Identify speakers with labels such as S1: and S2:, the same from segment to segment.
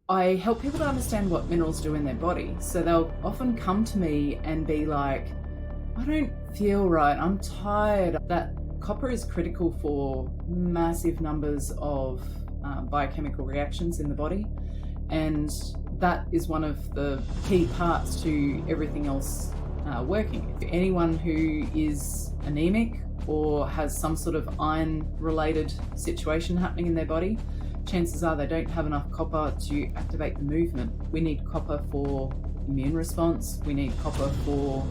S1: I help people to understand what minerals do in their body. So they'll often come to me and be like, I don't feel right, I'm tired. That copper is critical for massive numbers of biochemical reactions in the body. And that is one of the key parts to everything else working. If anyone who is anemic or has some sort of iron-related situation happening in their body, chances are they don't have enough copper to activate the movement. We need copper for immune response. We need copper for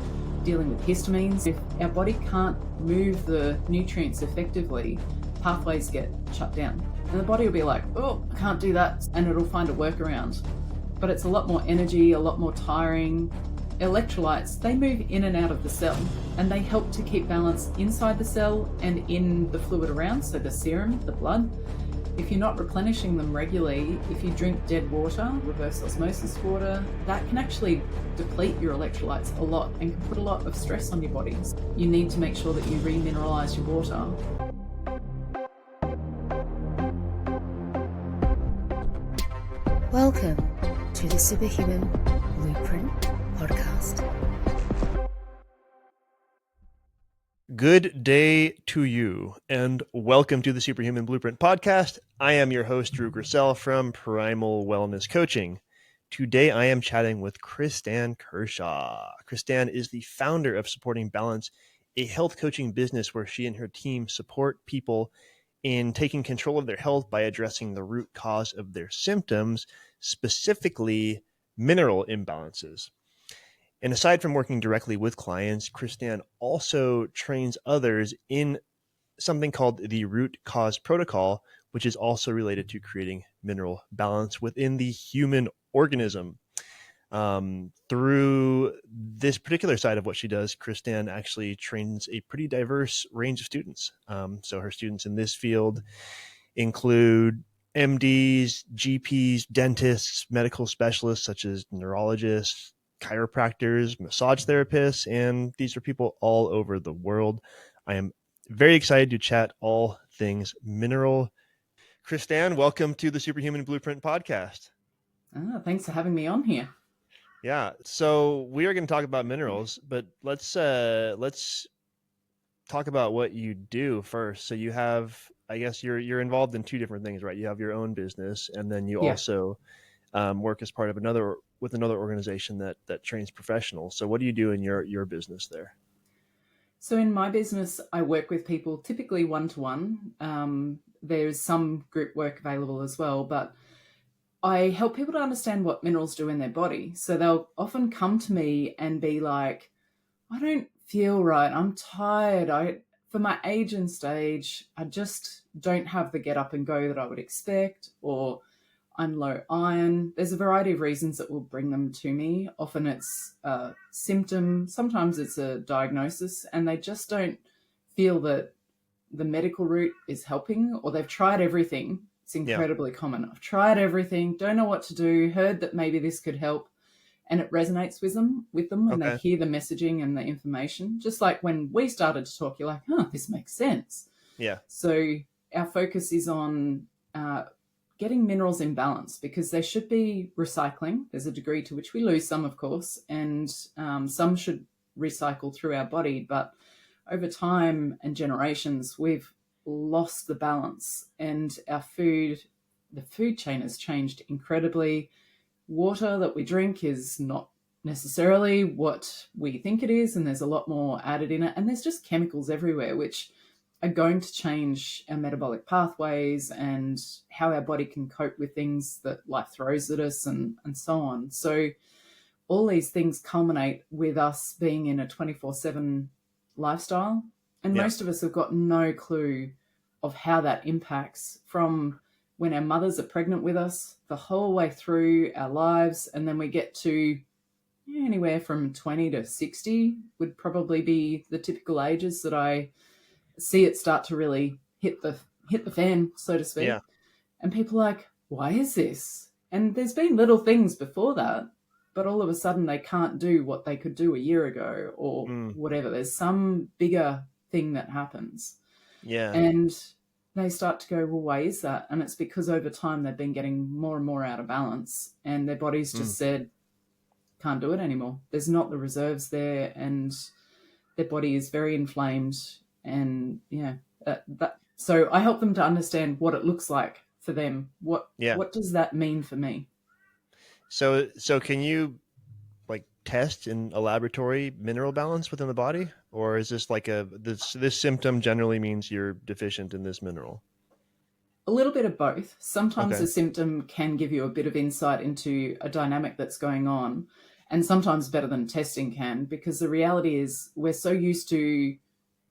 S1: dealing with histamines. If our body can't move the nutrients effectively, pathways get shut down. And the body will be like, oh, I can't do that. And it'll find a workaround. But it's a lot more energy, a lot more tiring. Electrolytes, they move in and out of the cell, and they help to keep balance inside the cell and in the fluid around, so the serum, the blood. If you're not replenishing them regularly, if you drink dead water, reverse osmosis water, that can actually deplete your electrolytes a lot and can put a lot of stress on your bodies. You need to make sure that you remineralize your water.
S2: Welcome to the Superhuman Blueprint Podcast.
S3: Good day to you, and welcome to the Superhuman Blueprint Podcast. I am your host, Drew Griesel from Primal Wellness Coaching. Today, I am chatting with Kristan Kershaw. Kristan is the founder of Supporting Balance, a health coaching business where she and her team support people in taking control of their health by addressing the root cause of their symptoms, specifically mineral imbalances. And aside from working directly with clients, Kristan also trains others in something called the root cause protocol, which is also related to creating mineral balance within the human organism. Through this particular side of what she does, Kristan actually trains a pretty diverse range of students. So her students in this field include MDs, GPs, dentists, medical specialists such as neurologists, chiropractors, massage therapists, and these are people all over the world. I am very excited to chat all things mineral. Kristan, welcome to the Superhuman Blueprint Podcast.
S1: Thanks for having me on here.
S3: Yeah, so we are going to talk about minerals, but let's talk about what you do first. So you have, I guess you're involved in two different things, right? You have your own business, and then you also work as part of another organization that trains professionals. So what do you do in your business there?
S1: So in my business, I work with people typically one-to-one. There's some group work available as well, but I help people to understand what minerals do in their body. So they'll often come to me and be like, I don't feel right, I'm tired. For my age and stage, I just don't have the get up and go that I would expect, or I'm low iron. There's a variety of reasons that will bring them to me. Often it's a symptom, sometimes it's a diagnosis, and they just don't feel that the medical route is helping, or they've tried everything. It's incredibly common. I've tried everything, don't know what to do, heard that maybe this could help, and it resonates with them when they hear the messaging and the information. Just like when we started to talk, you're like, this makes sense. Yeah. So our focus is on getting minerals in balance, because they should be recycling. There's a degree to which we lose some, of course, and some should recycle through our body. But over time and generations, we've lost the balance, and the food chain has changed incredibly. Water that we drink is not necessarily what we think it is, and there's a lot more added in it. And there's just chemicals everywhere, which are going to change our metabolic pathways and how our body can cope with things that life throws at us and so on. So all these things culminate with us being in a 24/7 lifestyle. And most of us have got no clue of how that impacts from when our mothers are pregnant with us, the whole way through our lives. And then we get to anywhere from 20 to 60 would probably be the typical ages that I see it start to really hit the fan, so to speak. Yeah. And people are like, why is this? And there's been little things before that, but all of a sudden they can't do what they could do a year ago or whatever. There's some bigger thing that happens. Yeah. And they start to go, well, why is that? And it's because over time they've been getting more and more out of balance, and their body's just said, can't do it anymore. There's not the reserves there, and their body is very inflamed. And so I help them to understand what it looks like for them. What does that mean for me?
S3: So can you like test in a laboratory mineral balance within the body, or is this like this symptom generally means you're deficient in this mineral?
S1: A little bit of both. Sometimes a symptom can give you a bit of insight into a dynamic that's going on, and sometimes better than testing can, because the reality is we're so used to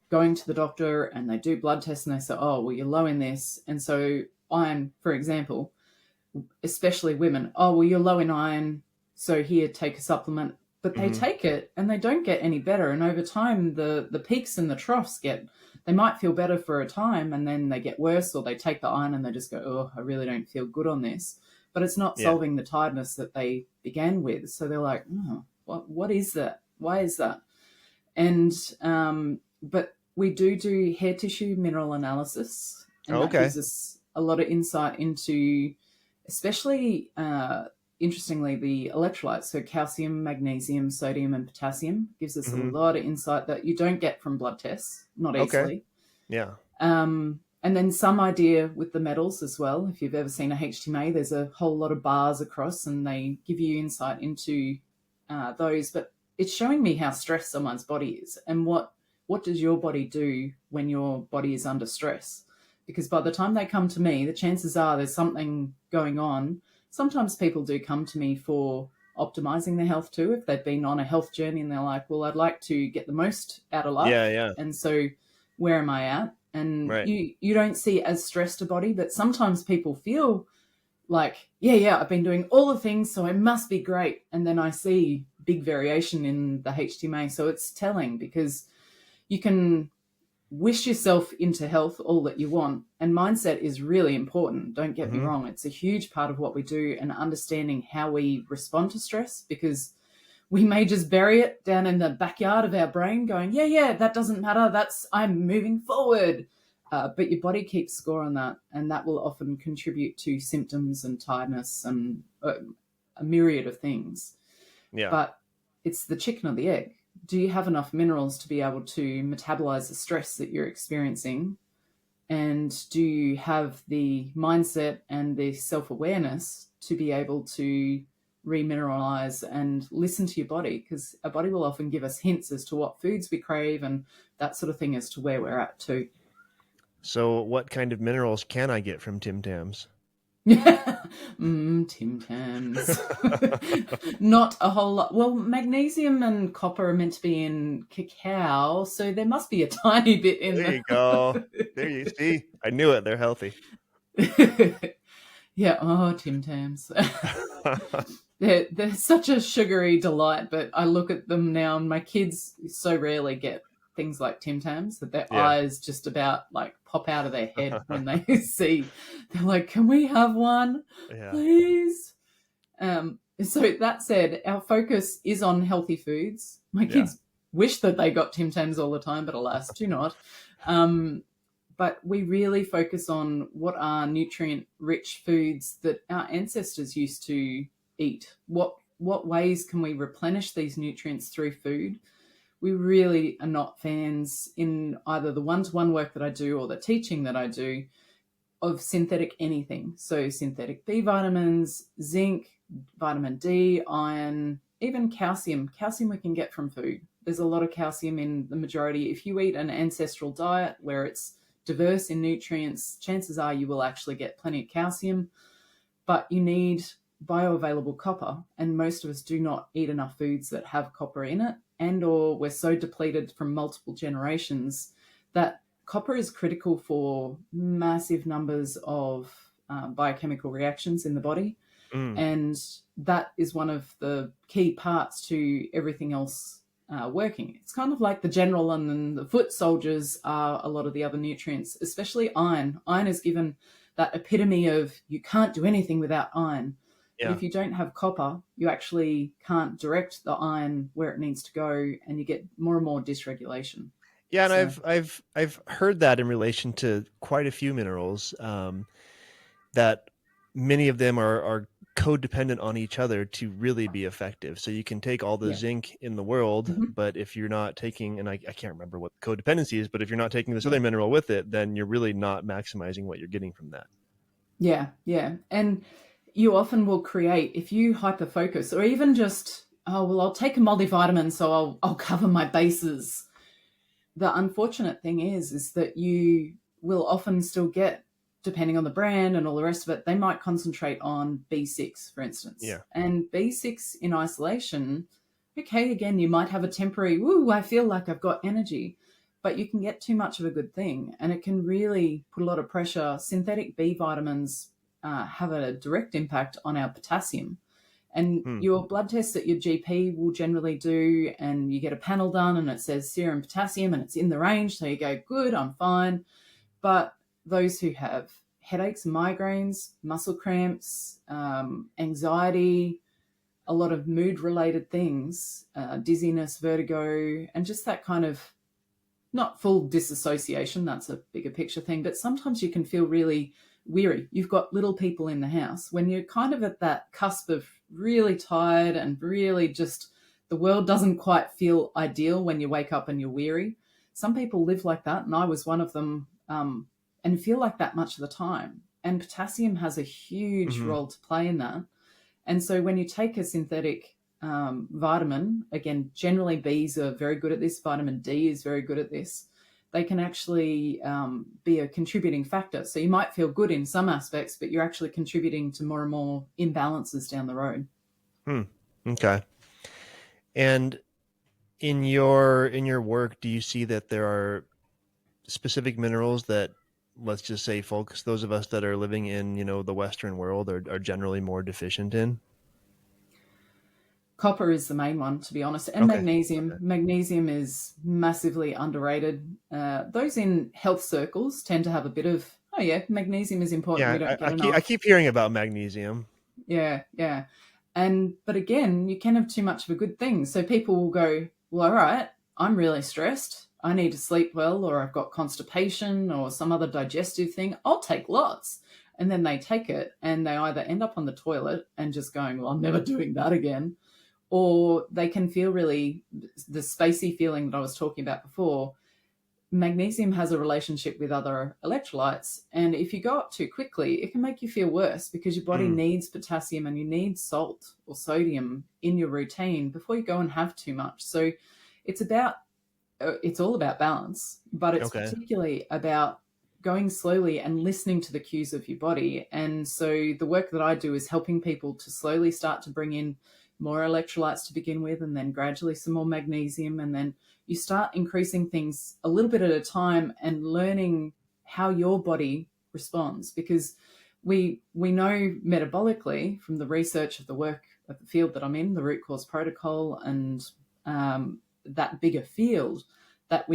S1: going to the doctor and they do blood tests and they say, oh, well, you're low in this. And so iron, for example, especially women, oh, well, you're low in iron, so here, take a supplement. But they take it and they don't get any better. And over time, the peaks and the troughs they might feel better for a time, and then they get worse, or they take the iron and they just go, oh, I really don't feel good on this. But it's not solving the tiredness that they began with. So they're like, oh, what is that? Why is that? And but we do hair tissue mineral analysis, and that gives us a lot of insight into, especially interestingly, the electrolytes. So calcium, magnesium, sodium, and potassium gives us a lot of insight that you don't get from blood tests, not easily.
S3: Yeah.
S1: And then some idea with the metals as well. If you've ever seen a HTMA, there's a whole lot of bars across, and they give you insight into those. But it's showing me how stressed someone's body is, and what does your body do when your body is under stress? Because by the time they come to me, the chances are there's something going on. Sometimes people do come to me for optimizing their health too, if they've been on a health journey and they're like, well, I'd like to get the most out of life.
S3: Yeah.
S1: And so where am I at? And you don't see as stressed a body, but sometimes people feel like, I've been doing all the things, so I must be great. And then I see big variation in the HTMA. So it's telling, because you can wish yourself into health all that you want. And mindset is really important. Don't get me wrong. It's a huge part of what we do, and understanding how we respond to stress, because we may just bury it down in the backyard of our brain going, that doesn't matter. I'm moving forward. But your body keeps score on that, and that will often contribute to symptoms and tiredness and a myriad of things.
S3: Yeah.
S1: But it's the chicken or the egg. Do you have enough minerals to be able to metabolize the stress that you're experiencing? And do you have the mindset and the self-awareness to be able to remineralize and listen to your body? Because our body will often give us hints as to what foods we crave and that sort of thing as to where we're at too.
S3: So what kind of minerals can I get from Tim Tams?
S1: Tim Tams. Not a whole lot. Well, magnesium and copper are meant to be in cacao, so there must be a tiny bit in
S3: there. There you go. There you see. I knew it. They're healthy.
S1: Yeah. Oh, Tim Tams. They're such a sugary delight, but I look at them now, and my kids so rarely get things like Tim Tams that their eyes just about like pop out of their head when they see. They're like, can we have one, please? So that said, our focus is on healthy foods. My kids wish that they got Tim Tams all the time, but alas, do not. But we really focus on what are nutrient-rich foods that our ancestors used to eat. What ways can we replenish these nutrients through food? We really are not fans, in either the one-to-one work that I do or the teaching that I do, of synthetic anything. So synthetic B vitamins, zinc, vitamin D, iron, even calcium. Calcium we can get from food. There's a lot of calcium in the majority. If you eat an ancestral diet where it's diverse in nutrients, chances are you will actually get plenty of calcium, but you need bioavailable copper, and most of us do not eat enough foods that have copper in it, and or we're so depleted from multiple generations that copper is critical for massive numbers of biochemical reactions in the body. And that is one of the key parts to everything else working. It's kind of like the general and then the foot soldiers are a lot of the other nutrients, especially iron. Iron is given that epitome of you can't do anything without iron. Yeah. But if you don't have copper, you actually can't direct the iron where it needs to go, and you get more and more dysregulation.
S3: Yeah, and
S1: So
S3: I've heard that in relation to quite a few minerals, that many of them are codependent on each other to really be effective. So you can take all the
S1: yeah.
S3: zinc in the world,
S1: Hmm.
S3: but if you're not taking, and I can't remember what codependency is, but if you're not taking this
S1: Yeah.
S3: other mineral with it, then you're really not maximizing what you're getting from that.
S1: Yeah. Yeah. And you often will create, if you hyper focus, or even just, oh, well, I'll take a multivitamin, so I'll cover my bases. The unfortunate thing is that you will often still get, depending on the brand and all the rest of it, they might concentrate on B6, for instance.
S3: Yeah.
S1: And B6 in isolation, okay, again, you might have a temporary, woo, I feel like I've got energy, but you can get too much of a good thing and it can really put a lot of pressure. Synthetic B vitamins have a direct impact on our potassium. And
S3: Hmm.
S1: your blood tests that your GP will generally do, and you get a panel done and it says serum potassium and it's in the range. So you go, good, I'm fine. But those who have headaches, migraines, muscle cramps, anxiety, a lot of mood related things, dizziness, vertigo, and just that kind of not full disassociation, that's a bigger picture thing, but sometimes you can feel really weary. You've got little people in the house. When you're kind of at that cusp of really tired and really just the world doesn't quite feel ideal when you wake up and you're weary. Some people live like that, and I was one of them, and feel like that much of the time. And potassium has a huge
S3: Mm-hmm.
S1: role to play in that. And so when you take a synthetic vitamin, again, generally Bs are very good at this, vitamin D is very good at this, they can actually be a contributing factor. So you might feel good in some aspects, but you're actually contributing to more and more imbalances down the road.
S3: Okay. And in your work, do you see that there are specific minerals that, let's just say, folks, those of us that are living in, the Western world are generally more deficient in?
S1: Copper is the main one, to be honest, and
S3: Okay.
S1: magnesium. Magnesium is massively underrated. Those in health circles tend to have a bit of, oh yeah, magnesium is important. We
S3: Yeah,
S1: don't get
S3: I
S1: enough.
S3: keep hearing about magnesium.
S1: Yeah, yeah. But again, you can have too much of a good thing. So people will go, well, all right, I'm really stressed. I need to sleep well, or I've got constipation or some other digestive thing. I'll take lots. And then they take it and they either end up on the toilet and just going, well, I'm never doing that again. Or they can feel really the spacey feeling that I was talking about before. Magnesium has a relationship with other electrolytes. And if you go up too quickly, it can make you feel worse because your body
S3: Mm,
S1: needs potassium and you need salt or sodium in your routine before you go and have too much. So it's all about balance, but it's
S3: okay.
S1: particularly about going slowly and listening to the cues of your body. And so the work that I do is helping people to slowly start to bring in more electrolytes to begin with, and then gradually some more magnesium. And then you start increasing things a little bit at a time and learning how your body responds, because we know metabolically from the research of the work of the field that I'm in, the root cause protocol, and that bigger field, that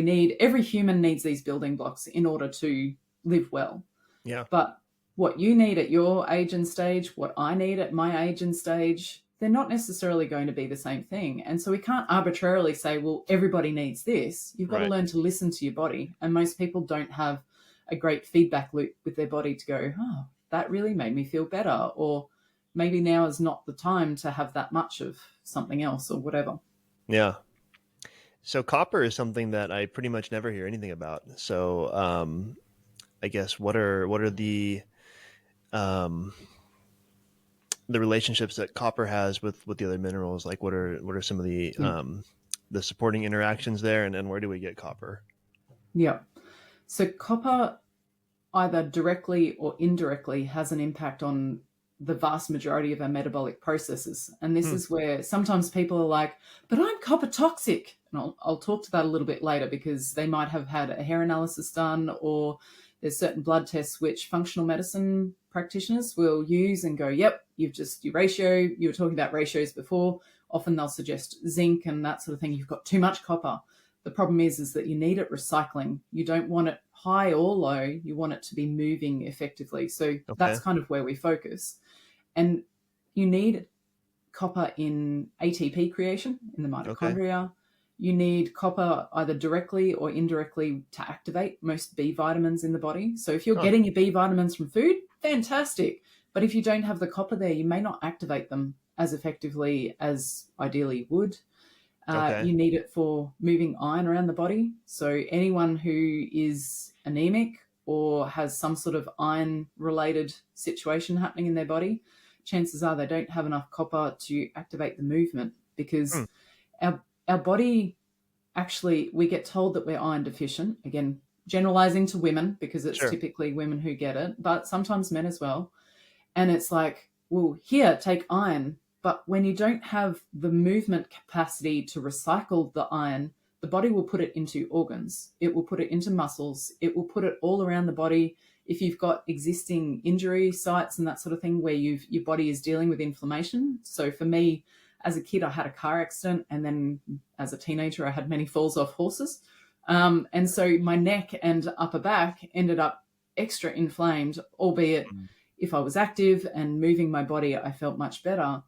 S1: every human needs these building blocks in order to live well.
S3: Yeah.
S1: But what you need at your age and stage, what I need at my age and stage, they're not necessarily going to be the same thing. And so we can't arbitrarily say, well, everybody needs this. You've got to
S3: Right.
S1: learn to listen to your body. And most people don't have a great feedback loop with their body to go, oh, that really made me feel better. Or maybe now is not the time to have that much of something else or whatever.
S3: Yeah. So copper is something that I pretty much never hear anything about. So I guess what are um, the relationships that copper has with the other minerals? Like what are some of
S1: Yeah.
S3: the supporting interactions there, and where do we get copper?
S1: Yeah. So copper either directly or indirectly has an impact on the vast majority of our metabolic processes. And this
S3: Hmm.
S1: is where sometimes people are like, but I'm copper toxic. And I'll talk to that a little bit later, because they might have had a hair analysis done, or there's certain blood tests which functional medicine practitioners will use and go, yep, your ratio, you were talking about ratios before. Often they'll suggest zinc and that sort of thing. You've got too much copper. The problem is that you need it recycling. You don't want it high or low. You want it to be moving effectively. So
S3: Okay.
S1: that's kind of where we focus. And you need copper in ATP creation in the mitochondria. You need copper either directly or indirectly to activate most B vitamins in the body. So if you're getting your B vitamins from food, fantastic. But if you don't have the copper there, you may not activate them as effectively as ideally would. You need it for moving iron around the body. So anyone who is anemic or has some sort of iron-related situation happening in their body, chances are they don't have enough copper to activate the movement, because our body, actually, we get told that we're iron deficient. Again, generalizing to women, because it's typically women who get it, but sometimes men as well. And it's like, well, here, take iron. But when you don't have the movement capacity to recycle the iron, the body will put it into organs. It will put it into muscles. It will put it all around the body. If you've got existing injury sites and that sort of thing where your body is dealing with inflammation. So for me, as a kid, I had a car accident, and then as a teenager, I had many falls off horses. And so my neck and upper back ended up extra inflamed, albeit if I was active and moving my body, I felt much better.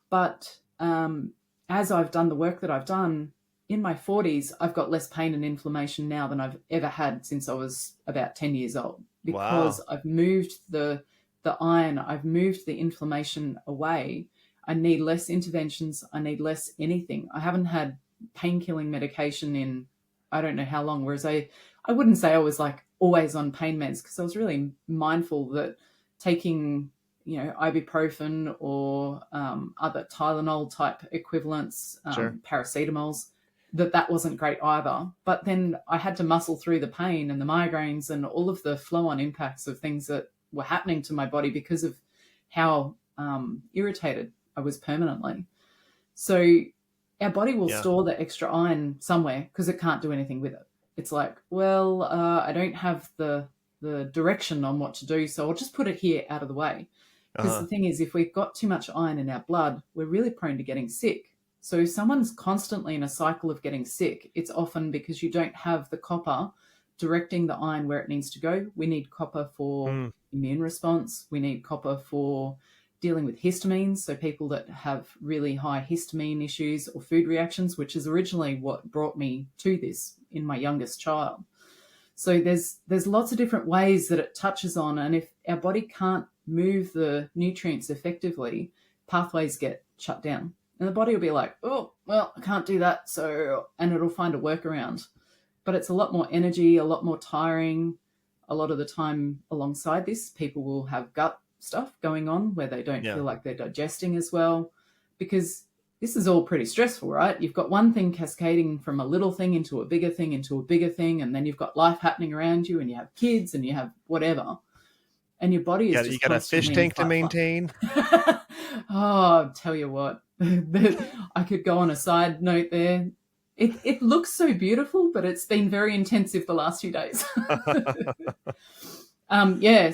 S1: But as I've done the work that I've done, in my 40s, I've got less pain and inflammation now than I've ever had since I was about 10 years old, because I've moved the iron, I've moved the inflammation away. I need less interventions. I need less anything. I haven't had pain-killing medication in I don't know how long, whereas I wouldn't say I was like always on pain meds, because I was really mindful that taking ibuprofen or other Tylenol type equivalents, paracetamols, that wasn't great either. But then I had to muscle through the pain and the migraines and all of the flow-on impacts of things that were happening to my body because of how irritated I was permanently. So our body will store the extra iron somewhere because it can't do anything with it. It's like, well, I don't have the direction on what to do, so I'll just put it here out of the way. Because the thing is, if we've got too much iron in our blood, we're really prone to getting sick. So if someone's constantly in a cycle of getting sick, it's often because you don't have the copper directing the iron where it needs to go. We need copper for immune response. We need copper for dealing with histamines. So people that have really high histamine issues or food reactions, which is originally what brought me to this in my youngest child. So there's lots of different ways that it touches on. And if our body can't move the nutrients effectively, pathways get shut down. And the body will be like, oh, well, I can't do that. And it'll find a workaround. But it's a lot more energy, a lot more tiring. A lot of the time alongside this, people will have gut stuff going on where they don't feel like they're digesting as well, because this is all pretty stressful, right? You've got one thing cascading from a little thing into a bigger thing, and then you've got life happening around you, and you have kids and you have whatever. And your body is
S3: you got a fish tank to maintain.
S1: Oh, I'll tell you what, I could go on a side note there. It looks so beautiful, but it's been very intensive the last few days.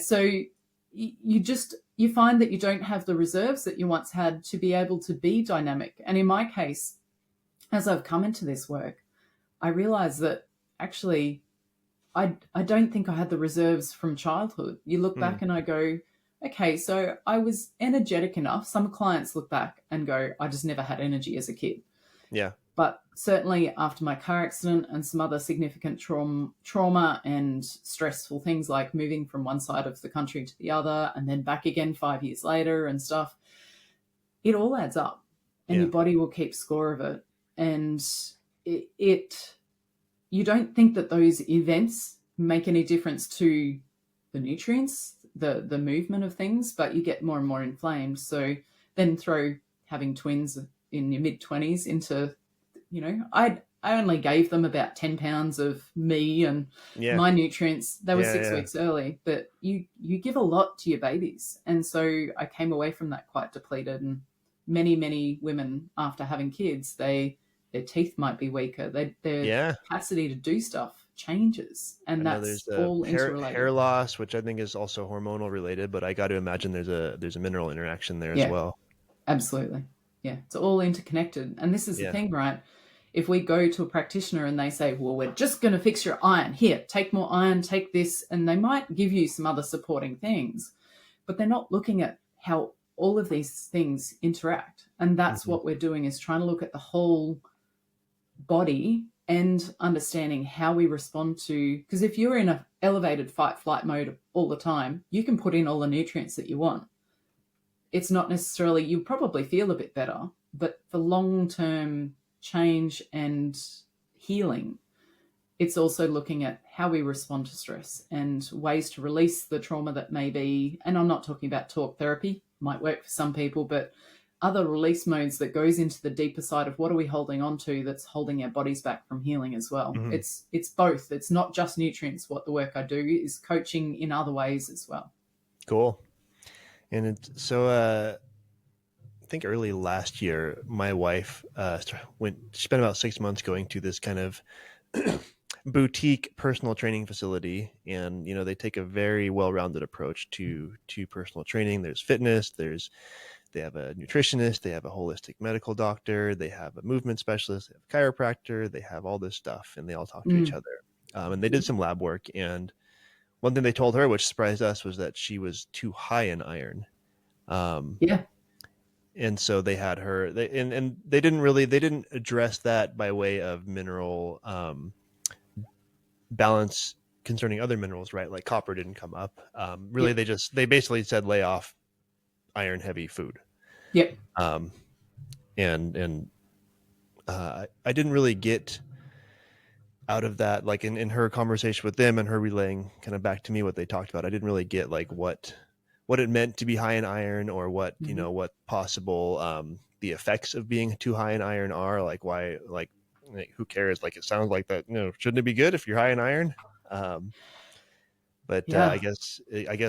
S1: So you find that you don't have the reserves that you once had to be able to be dynamic. And in my case, as I've come into this work, I realized that actually I don't think I had the reserves from childhood. You look back and I go, okay, so I was energetic enough. Some clients look back and go, I just never had energy as a kid.
S3: Yeah.
S1: But certainly after my car accident and some other significant trauma and stressful things like moving from one side of the country to the other and then back again 5 years later and stuff, it all adds up, and your body will keep score of it. And you don't think that those events make any difference to the nutrients, the movement of things, but you get more and more inflamed. So then throw having twins in your mid-20s into, I only gave them about 10 pounds of me and my nutrients. They were 6 weeks early, but you give a lot to your babies. And so I came away from that quite depleted. And many, many women after having kids, their teeth might be weaker. Their capacity to do stuff changes. And that's all interrelated.
S3: Hair loss, which I think is also hormonal related, but I got to imagine there's a mineral interaction there as well.
S1: Absolutely. Yeah, it's all interconnected. And this is the thing, right? If we go to a practitioner and they say, well, we're just going to fix your iron. Here, take more iron, take this. And they might give you some other supporting things, but they're not looking at how all of these things interact. And that's what we're doing, is trying to look at the whole body and understanding how we respond to, because if you're in an elevated fight flight mode all the time, you can put in all the nutrients that you want. It's not necessarily, you probably feel a bit better, but for long-term change and healing, it's also looking at how we respond to stress and ways to release the trauma that may be, and I'm not talking about talk therapy, might work for some people, but other release modes that goes into the deeper side of what are we holding on to that's holding our bodies back from healing as well.
S3: Mm-hmm.
S1: It's both. It's not just nutrients. What the work I do is coaching in other ways as well.
S3: Cool. And I think early last year, my wife spent about 6 months going to this kind of boutique personal training facility, and they take a very well-rounded approach to personal training. There's fitness, they have a nutritionist, they have a holistic medical doctor, they have a movement specialist, they have a chiropractor, they have all this stuff, and they all talk to each other. And they did some lab work, and one thing they told her, which surprised us, was that she was too high in iron. And so they had her, and they didn't address that by way of mineral balance concerning other minerals, right? Like copper didn't come up. They basically said lay off iron heavy food.
S1: Yep.
S3: I didn't really get out of that, like in her conversation with them and her relaying kind of back to me what they talked about. I didn't really get like what it meant to be high in iron, or what, what possible the effects of being too high in iron are, like why, like who cares? Like, it sounds like that, shouldn't it be good if you're high in iron? But I guess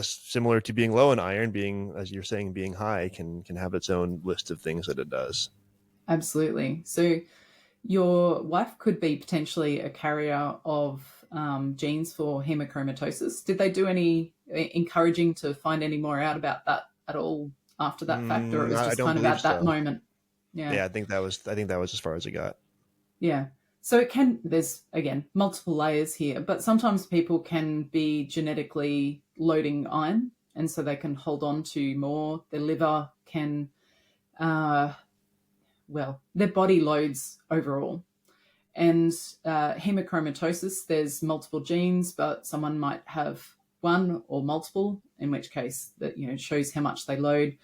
S3: similar to being low in iron, being, as you're saying, being high can have its own list of things that it does.
S1: Absolutely. So your wife could be potentially a carrier of genes for hemochromatosis. Did they do any encouraging to find any more out about that at all after that fact, or it was just kind of at that moment?
S3: Yeah, I think that was as far as it got.
S1: Yeah. So there's, again, multiple layers here, but sometimes people can be genetically loading iron, and so they can hold on to more. Their liver can, their body loads overall. And hemochromatosis, there's multiple genes, but someone might have one or multiple, in which case that, shows how much they load.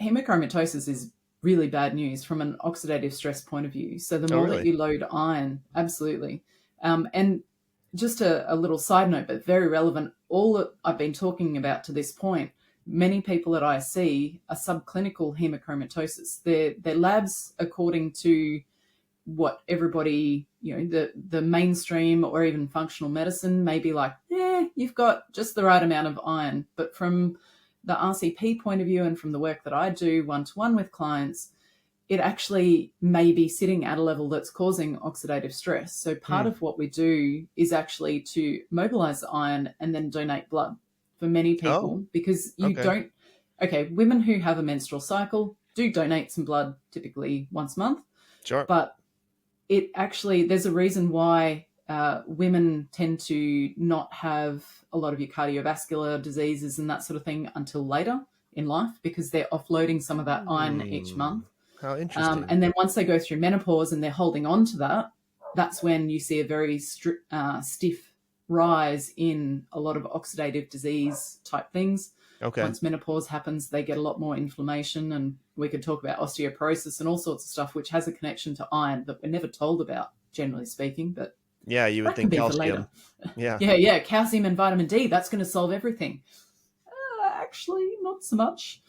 S1: Hemochromatosis is really bad news from an oxidative stress point of view. So the more that you load iron, absolutely. And just a little side note, but very relevant, all that I've been talking about to this point, many people that I see are subclinical hemochromatosis. Their labs, according to what everybody, the mainstream or even functional medicine may be like, you've got just the right amount of iron. But from the RCP point of view and from the work that I do one-to-one with clients, it actually may be sitting at a level that's causing oxidative stress. So part of what we do is actually to mobilize the iron and then donate blood for many people, because women who have a menstrual cycle do donate some blood typically once a month.
S3: Sure.
S1: But it actually, there's a reason why women tend to not have a lot of your cardiovascular diseases and that sort of thing until later in life, because they're offloading some of that iron each month.
S3: How interesting.
S1: And then once they go through menopause and they're holding on to that, that's when you see a very stiff rise in a lot of oxidative disease type things.
S3: Okay.
S1: Once menopause happens, they get a lot more inflammation, and we could talk about osteoporosis and all sorts of stuff, which has a connection to iron that we're never told about, generally speaking. But
S3: yeah, you would think calcium.
S1: Yeah. Calcium and vitamin D, that's going to solve everything. Actually, not so much.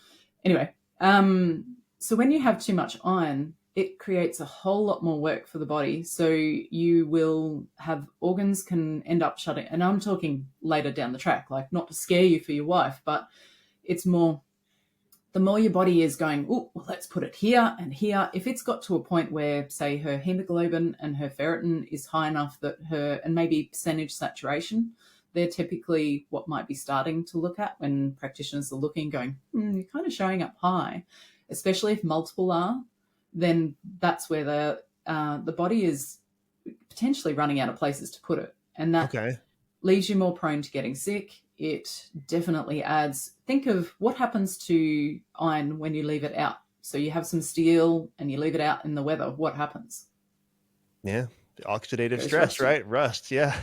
S1: Anyway, so when you have too much iron, it creates a whole lot more work for the body. So you will have organs can end up shutting, and I'm talking later down the track, like not to scare you for your wife, but it's more, the more your body is going, oh, well, let's put it here and here. If it's got to a point where, say, her hemoglobin and her ferritin is high enough that and maybe percentage saturation, they're typically what might be starting to look at when practitioners are looking, going, you're kind of showing up high, especially if multiple are. Then that's where the body is potentially running out of places to put it. And that leaves you more prone to getting sick. It definitely adds, think of what happens to iron when you leave it out. So you have some steel and you leave it out in the weather. What happens?
S3: Yeah. The oxidative
S1: Goes
S3: stress,
S1: rusty.
S3: right? Rust. Yeah.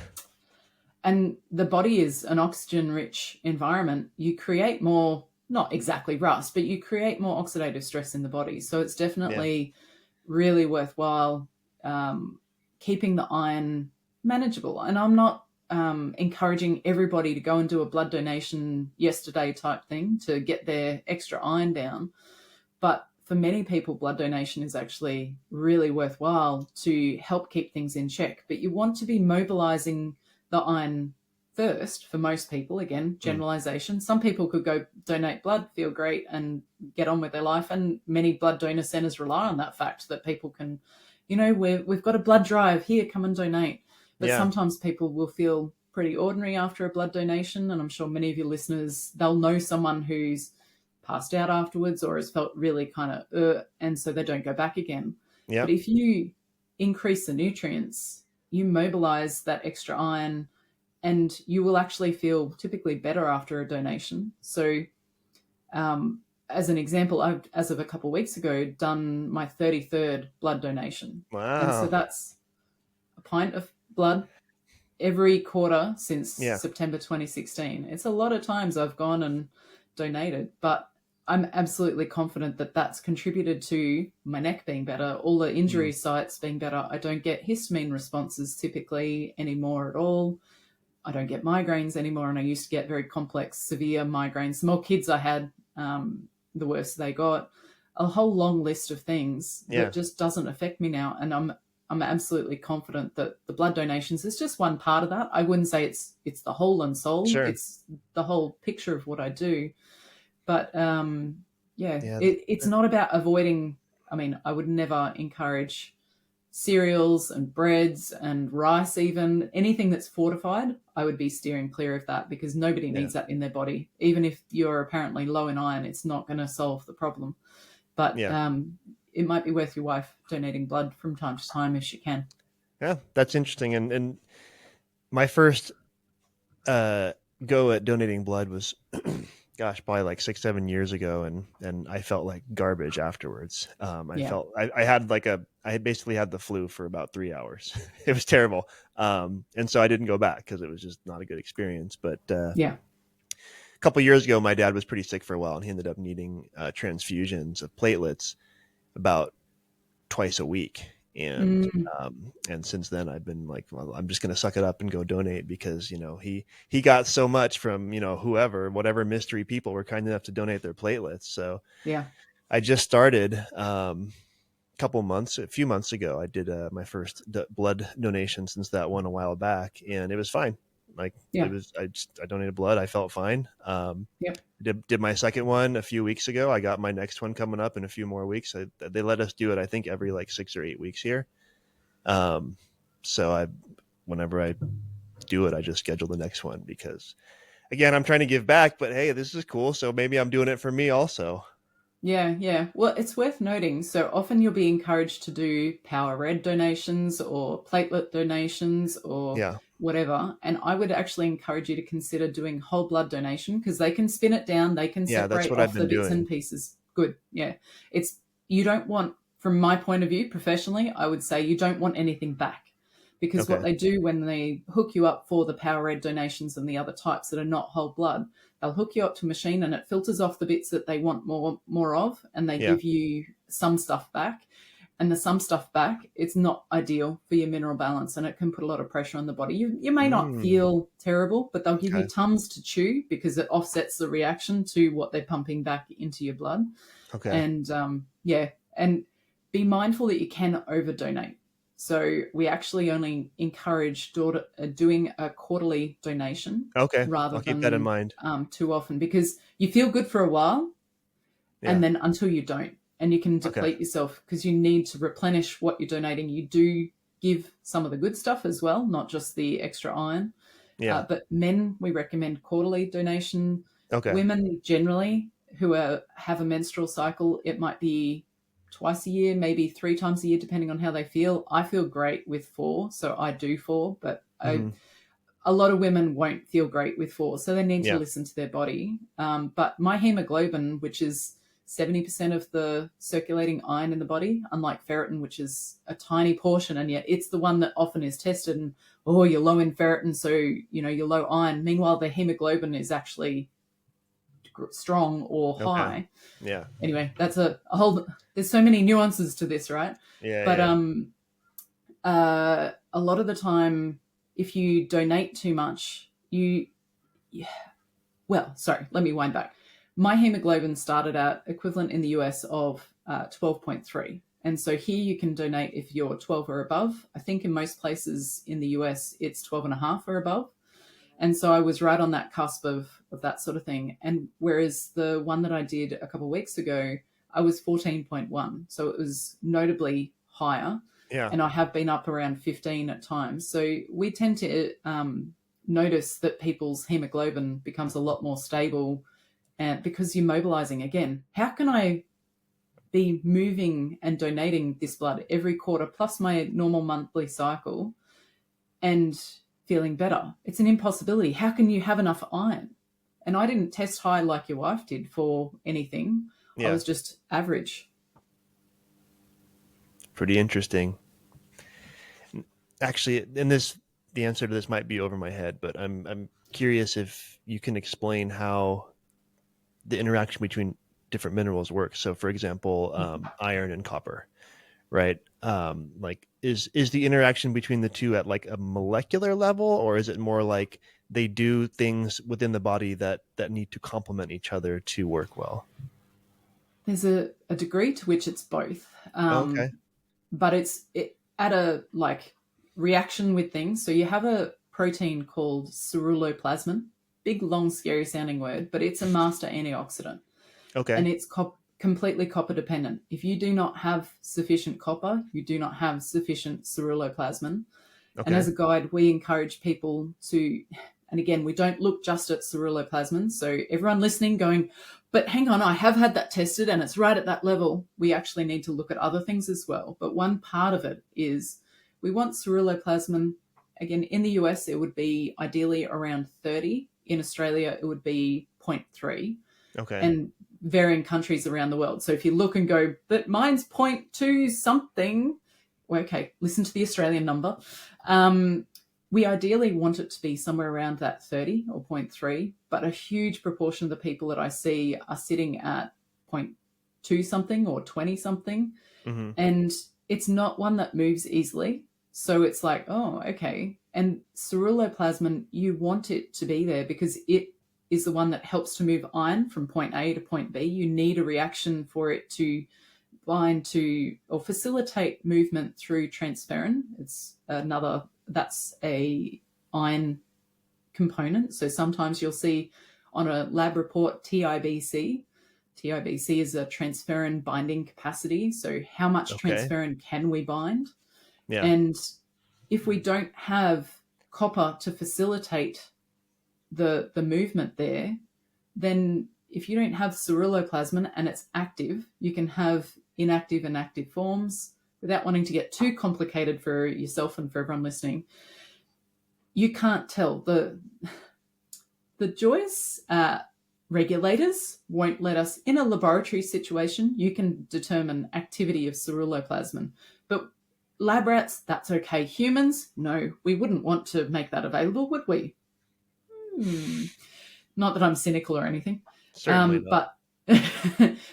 S1: And the body is an oxygen-rich environment. You create more, not exactly rust, but you create more oxidative stress in the body. So it's definitely really worthwhile keeping the iron manageable. And I'm not encouraging everybody to go and do a blood donation yesterday type thing to get their extra iron down. But for many people, blood donation is actually really worthwhile to help keep things in check. But you want to be mobilizing the iron first for most people. Again, generalization. Some people could go donate blood, feel great, and get on with their life. And many blood donor centers rely on that fact that people can, we've got a blood drive here, come and donate. But sometimes people will feel pretty ordinary after a blood donation. And I'm sure many of your listeners, they'll know someone who's passed out afterwards or has felt really kind of, and so they don't go back again. But if you increase the nutrients, you mobilize that extra iron, and you will actually feel typically better after a donation. So as an example, I've, as of a couple of weeks ago, done my 33rd blood donation.
S3: Wow.
S1: And so that's a pint of blood every quarter since September 2016. It's a lot of times I've gone and donated, but I'm absolutely confident that that's contributed to my neck being better, all the injury sites being better. I don't get histamine responses typically anymore at all. I don't get migraines anymore, and I used to get very complex, severe migraines. The more kids I had, the worse they got. A whole long list of things that just doesn't affect me now, and I'm absolutely confident that the blood donations is just one part of that. I wouldn't say it's the whole and soul.
S3: Sure.
S1: It's the whole picture of what I do. But it's not about avoiding. I mean, I would never encourage cereals and breads and rice, even anything that's fortified. I would be steering clear of that, because nobody needs that in their body. Even if you're apparently low in iron, it's not going to solve the problem. But it might be worth your wife donating blood from time to time if she can.
S3: Yeah, that's interesting. And my first go at donating blood was probably like 6-7 years ago, and I felt like garbage afterwards. I had basically had the flu for about 3 hours. It was terrible. And so I didn't go back because it was just not a good experience. But a couple of years ago, my dad was pretty sick for a while, and he ended up needing transfusions of platelets about twice a week. And since then I've been like, well, I'm just going to suck it up and go donate, because, he got so much from, whatever mystery people were kind enough to donate their platelets. So I just started, a few months ago, I did my first blood donation since that one a while back, and it was fine. I donated blood. I felt fine. Did my second one a few weeks ago. I got my next one coming up in a few more weeks. They let us do it, I think, every like 6 or 8 weeks here. So whenever I do it, I just schedule the next one, because again, I'm trying to give back, but hey, this is cool. So maybe I'm doing it for me also.
S1: Yeah. Well, it's worth noting. So often you'll be encouraged to do power red donations or platelet donations or whatever. And I would actually encourage you to consider doing whole blood donation, because they can spin it down. They can separate off the bits and pieces. Good. Yeah. You don't want, from my point of view, professionally, I would say you don't want anything back, because what they do when they hook you up for the power red donations and the other types that are not whole blood, they'll hook you up to a machine and it filters off the bits that they want more of, and they give you some stuff back. And the some stuff back, it's not ideal for your mineral balance, and it can put a lot of pressure on the body. You may not feel terrible, but they'll give you tums to chew, because it offsets the reaction to what they're pumping back into your blood. Okay. And and be mindful that you can over donate. So we actually only encourage doing a quarterly donation. Okay, rather I'll keep that in mind. Too often, because you feel good for a while, and then until you don't, and you can deplete yourself, because you need to replenish what you're donating. You do give some of the good stuff as well, not just the extra iron. But men, we recommend quarterly donation. Women generally who have a menstrual cycle, it might be twice a year, maybe 3 times a year, depending on how they feel. I feel great with 4, so I do 4, but a lot of women won't feel great with 4, so they need to listen to their body. But my hemoglobin, which is 70% of the circulating iron in the body, unlike ferritin, which is a tiny portion, and yet it's the one that often is tested. And, oh, you're low in ferritin, so, you're low iron. Meanwhile, the hemoglobin is actually strong or high.
S3: Yeah.
S1: Anyway, that's a whole, there's so many nuances to this, right?
S3: Yeah.
S1: But a lot of the time, if you donate too much, let me wind back. My hemoglobin started at equivalent in the US of 12.3. And so here you can donate if you're 12 or above. I think in most places in the US, it's 12 and a half or above. And so I was right on that cusp of that sort of thing. And whereas the one that I did a couple of weeks ago, I was 14.1. So it was notably higher.
S3: Yeah.
S1: And I have been up around 15 at times. So we tend to notice that people's hemoglobin becomes a lot more stable, and because you're mobilizing. Again, how can I be moving and donating this blood every quarter plus my normal monthly cycle and feeling better? It's an impossibility. How can you have enough iron? And I didn't test high like your wife did for anything.
S3: Yeah.
S1: I was just average.
S3: Pretty interesting. Actually, the answer to this might be over my head, but I'm curious if you can explain how the interaction between different minerals works. So, for example, iron and copper, right? Like, is the interaction between the two at like a molecular level, or is it more like they do things within the body that need to complement each other to work well?
S1: There's a degree to which it's both.
S3: Okay.
S1: But it's at a reaction with things. So you have a protein called ceruloplasmin, big, long, scary sounding word, but it's a master antioxidant.
S3: Okay.
S1: And it's completely copper dependent. If you do not have sufficient copper, you do not have sufficient ceruloplasmin.
S3: Okay.
S1: And as a guide, we encourage people to, and again, we don't look just at ceruloplasmin. So everyone listening going, but hang on, I have had that tested and it's right at that level. We actually need to look at other things as well. But one part of it is we want ceruloplasmin. Again, in the US, it would be ideally around 30. In Australia, it would be 0.3.
S3: Okay.
S1: And varying countries around the world. So if you look and go, but mine's 0.2 something, well, okay, listen to the Australian number. We ideally want it to be somewhere around that 30 or 0.3, but a huge proportion of the people that I see are sitting at 0.2 something or 20 something.
S3: Mm-hmm.
S1: And it's not one that moves easily. So it's like, oh, okay. And ceruloplasmin, you want it to be there because it is the one that helps to move iron from point A to point B. You need a reaction for it to bind to or facilitate movement through transferrin. That's a iron component. So sometimes you'll see on a lab report TIBC. TIBC is a transferrin binding capacity. So how much transferrin can we bind?
S3: Yeah.
S1: And if we don't have copper to facilitate the movement there, then if you don't have ceruloplasmin and it's active, you can have inactive and active forms. Without wanting to get too complicated for yourself and for everyone listening, you can't tell. The joyous regulators won't let us, in a laboratory situation, you can determine activity of ceruloplasmin. But lab rats, that's okay. Humans, no, we wouldn't want to make that available, would we? Not that I'm cynical or anything.
S3: Certainly not.
S1: But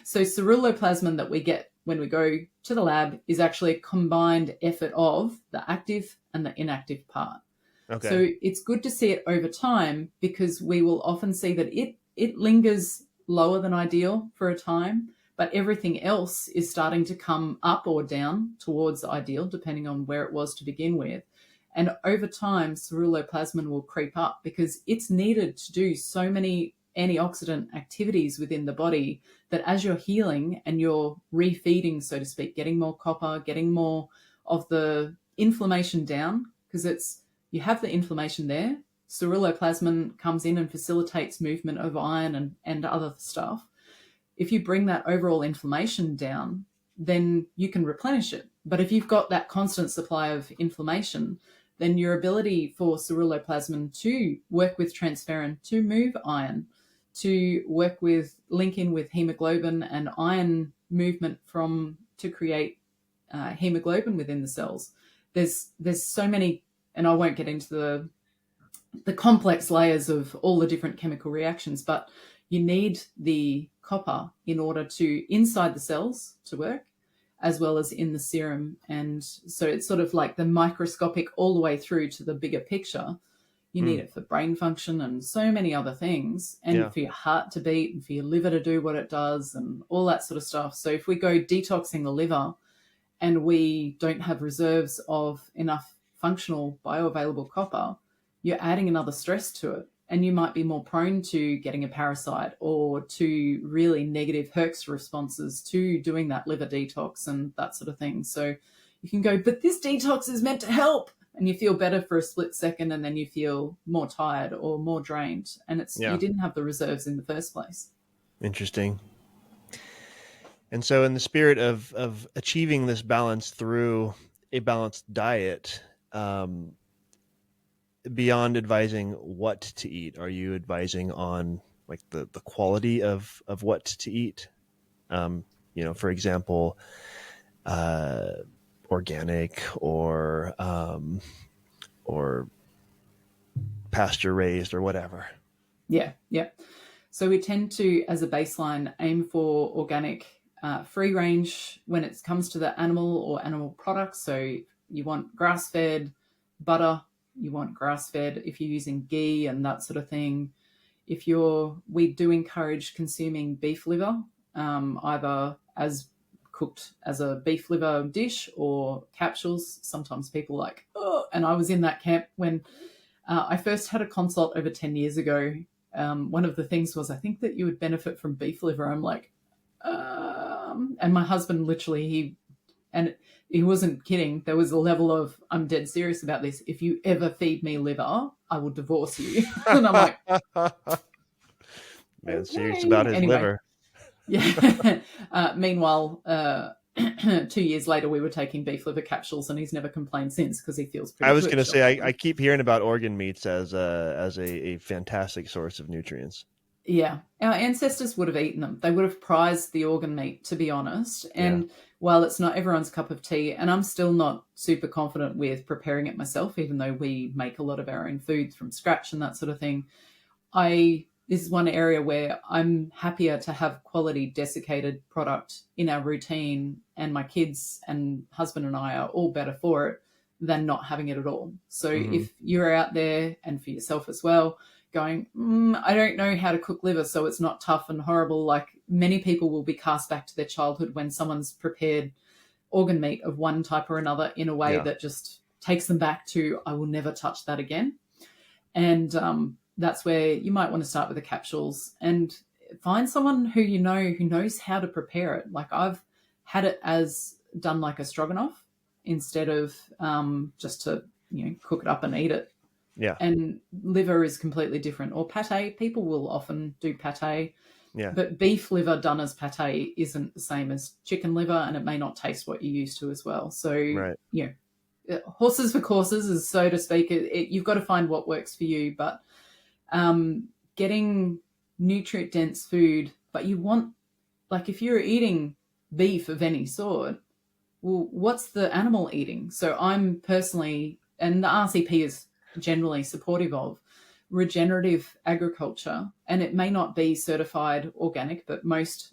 S1: so ceruloplasmin that we get when we go to the lab is actually a combined effort of the active and the inactive part.
S3: Okay.
S1: So it's good to see it over time because we will often see that it lingers lower than ideal for a time, but everything else is starting to come up or down towards ideal, depending on where it was to begin with. And over time, ceruloplasmin will creep up because it's needed to do so many antioxidant activities within the body that as you're healing and you're refeeding, so to speak, getting more copper, getting more of the inflammation down, because you have the inflammation there. Ceruloplasmin comes in and facilitates movement of iron and other stuff. If you bring that overall inflammation down, then you can replenish it. But if you've got that constant supply of inflammation, then your ability for ceruloplasmin to work with transferrin to move iron to link in with hemoglobin and iron movement to create hemoglobin within the cells. There's so many, and I won't get into the complex layers of all the different chemical reactions, but you need the copper in order to inside the cells to work, as well as in the serum. And so it's sort of like the microscopic all the way through to the bigger picture. You need it for brain function and so many other things, and for your heart to beat and for your liver to do what it does and all that sort of stuff. So if we go detoxing the liver and we don't have reserves of enough functional bioavailable copper, you're adding another stress to it, and you might be more prone to getting a parasite or to really negative Herx responses to doing that liver detox and that sort of thing. So you can go, but this detox is meant to help, and you feel better for a split second, and then you feel more tired or more drained, and you didn't have the reserves in the first place.
S3: Interesting. And so in the spirit of achieving this balance through a balanced diet, beyond advising what to eat, are you advising on like the quality of what to eat? For example, organic or pasture raised or whatever.
S1: Yeah. So we tend to, as a baseline, aim for organic, free range when it comes to the animal or animal products. So you want grass-fed butter, you want grass-fed if you're using ghee and that sort of thing. We do encourage consuming beef liver, either as cooked as a beef liver dish or capsules. Sometimes people like, oh, and I was in that camp when I first had a consult over 10 years ago. One of the things was, I think that you would benefit from beef liver. I'm like, and my husband literally, he wasn't kidding. There was a level of, I'm dead serious about this. If you ever feed me liver, I will divorce you. And I'm like,
S3: man, serious about his liver.
S1: Yeah. Meanwhile, 2 years later, we were taking beef liver capsules, and he's never complained since because he feels pretty.
S3: I was going to say, I keep hearing about organ meats as a fantastic source of nutrients.
S1: Yeah, our ancestors would have eaten them. They would have prized the organ meat, to be honest. And while it's not everyone's cup of tea, and I'm still not super confident with preparing it myself, even though we make a lot of our own foods from scratch and that sort of thing, this is one area where I'm happier to have quality desiccated product in our routine, and my kids and husband and I are all better for it than not having it at all. So if you're out there, and for yourself as well, going, I don't know how to cook liver, so it's not tough and horrible. Like, many people will be cast back to their childhood when someone's prepared organ meat of one type or another in a way that just takes them back to, I will never touch that again. And that's where you might want to start with the capsules and find someone who knows how to prepare it. Like, I've had it as done like a stroganoff instead of just to cook it up and eat it.
S3: Yeah.
S1: And liver is completely different. Or pate, people will often do pate.
S3: Yeah.
S1: But beef liver done as pate isn't the same as chicken liver, and it may not taste what you're used to as well. So, horses for courses, so to speak. You've got to find what works for you. But getting nutrient-dense food, but you want, like, if you're eating beef of any sort, well, what's the animal eating? So I'm personally, and the RCP is generally supportive of regenerative agriculture, and it may not be certified organic, but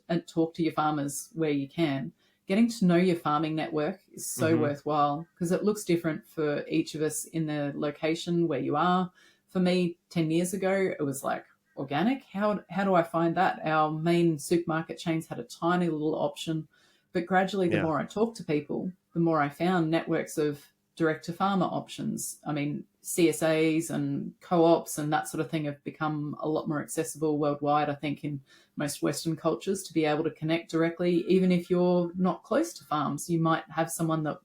S1: and talk to your farmers where you can. Getting to know your farming network is so worthwhile, because it looks different for each of us in the location where you are. For me, 10 years ago, it was like, organic? How do I find that? Our main supermarket chains had a tiny little option, but gradually the more I talked to people, the more I found networks of direct-to-farmer options. I mean, CSAs and co-ops and that sort of thing have become a lot more accessible worldwide, I think, in most Western cultures, to be able to connect directly. Even if you're not close to farms, you might have someone that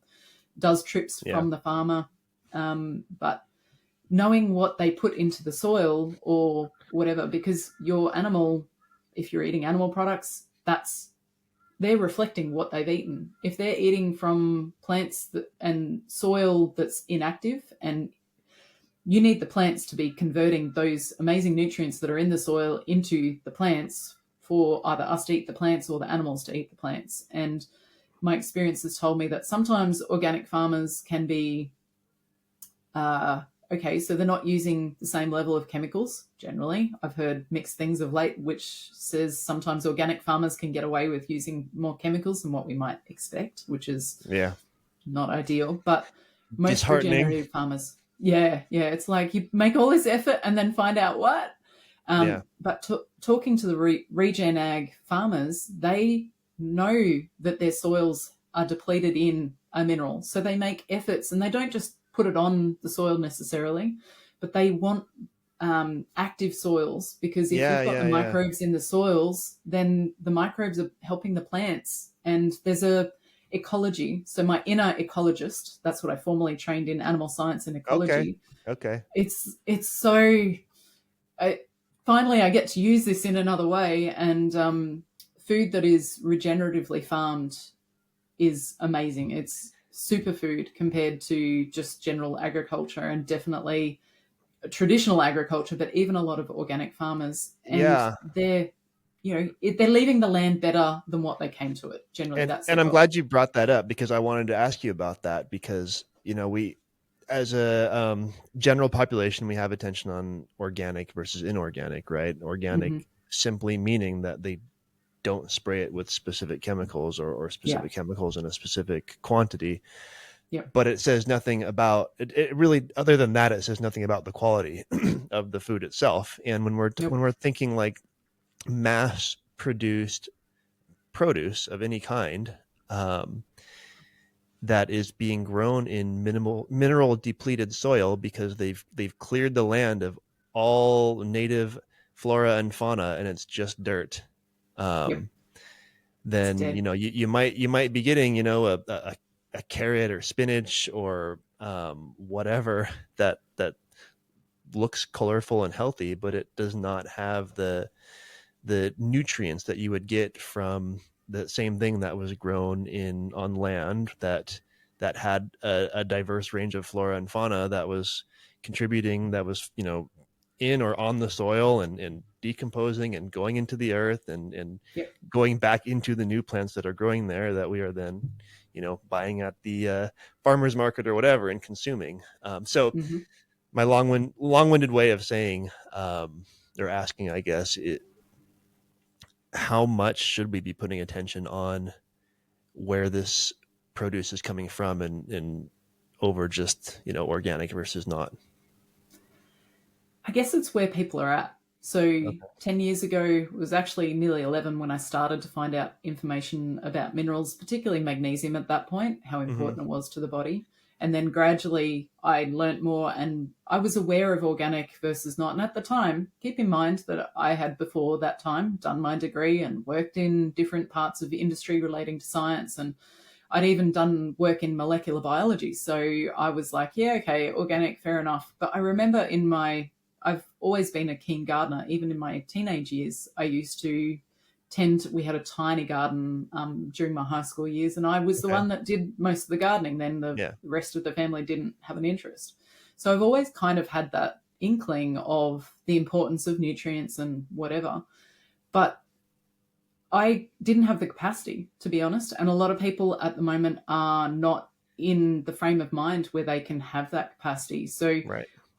S1: does trips from the farmer. But knowing what they put into the soil or whatever, because your animal, if you're eating animal products, they're reflecting what they've eaten. If they're eating from plants and soil that's inactive, and you need the plants to be converting those amazing nutrients that are in the soil into the plants for either us to eat the plants or the animals to eat the plants. And my experience has told me that sometimes organic farmers can be okay, so they're not using the same level of chemicals generally. I've heard mixed things of late, which says sometimes organic farmers can get away with using more chemicals than what we might expect, which is not ideal. But most regenerative farmers, it's like you make all this effort and then find out what. But talking to the regen ag farmers, they know that their soils are depleted in a mineral. So they make efforts, and they don't just put it on the soil necessarily, but they want active soils, because if you've got the microbes in the soils, then the microbes are helping the plants, and there's a ecology. So my inner ecologist, that's what I formerly trained in, animal science and ecology.
S3: Okay.
S1: It's so finally I get to use this in another way, and food that is regeneratively farmed is amazing. It's superfood compared to just general agriculture, and definitely traditional agriculture, but even a lot of organic farmers. And they're leaving the land better than what they came to it. Generally,
S3: and I'm glad you brought that up, because I wanted to ask you about that, because we, as a general population, we have attention on organic versus inorganic, right? Organic simply meaning that they don't spray it with specific chemicals or specific chemicals in a specific quantity. But it says nothing about it really, other than that, it says nothing about the quality of the food itself. And when we're thinking like mass produced produce of any kind, that is being grown in mineral depleted soil, because they've cleared the land of all native flora and fauna, and it's just dirt. Then you might be getting a carrot or spinach or whatever that looks colorful and healthy, but it does not have the nutrients that you would get from the same thing that was grown on land that had a diverse range of flora and fauna that was contributing, that was in or on the soil and decomposing and going into the earth and going back into the new plants that are growing there, that we are then buying at the farmer's market or whatever and consuming. My long-winded way of saying or asking, I guess, how much should we be putting attention on where this produce is coming from and over just organic versus not?
S1: I guess it's where people are at. So 10 years ago, it was actually nearly 11 when I started to find out information about minerals, particularly magnesium at that point, how important it was to the body. And then gradually I learnt more, and I was aware of organic versus not. And at the time, keep in mind that I had before that time done my degree and worked in different parts of the industry relating to science, and I'd even done work in molecular biology. So I was like, yeah, okay, organic, fair enough. But I remember I've always been a keen gardener. Even in my teenage years, I used to we had a tiny garden during my high school years, and I was the one that did most of the gardening. Then the rest of the family didn't have an interest. So I've always kind of had that inkling of the importance of nutrients and whatever. But I didn't have the capacity, to be honest. And a lot of people at the moment are not in the frame of mind where they can have that capacity. So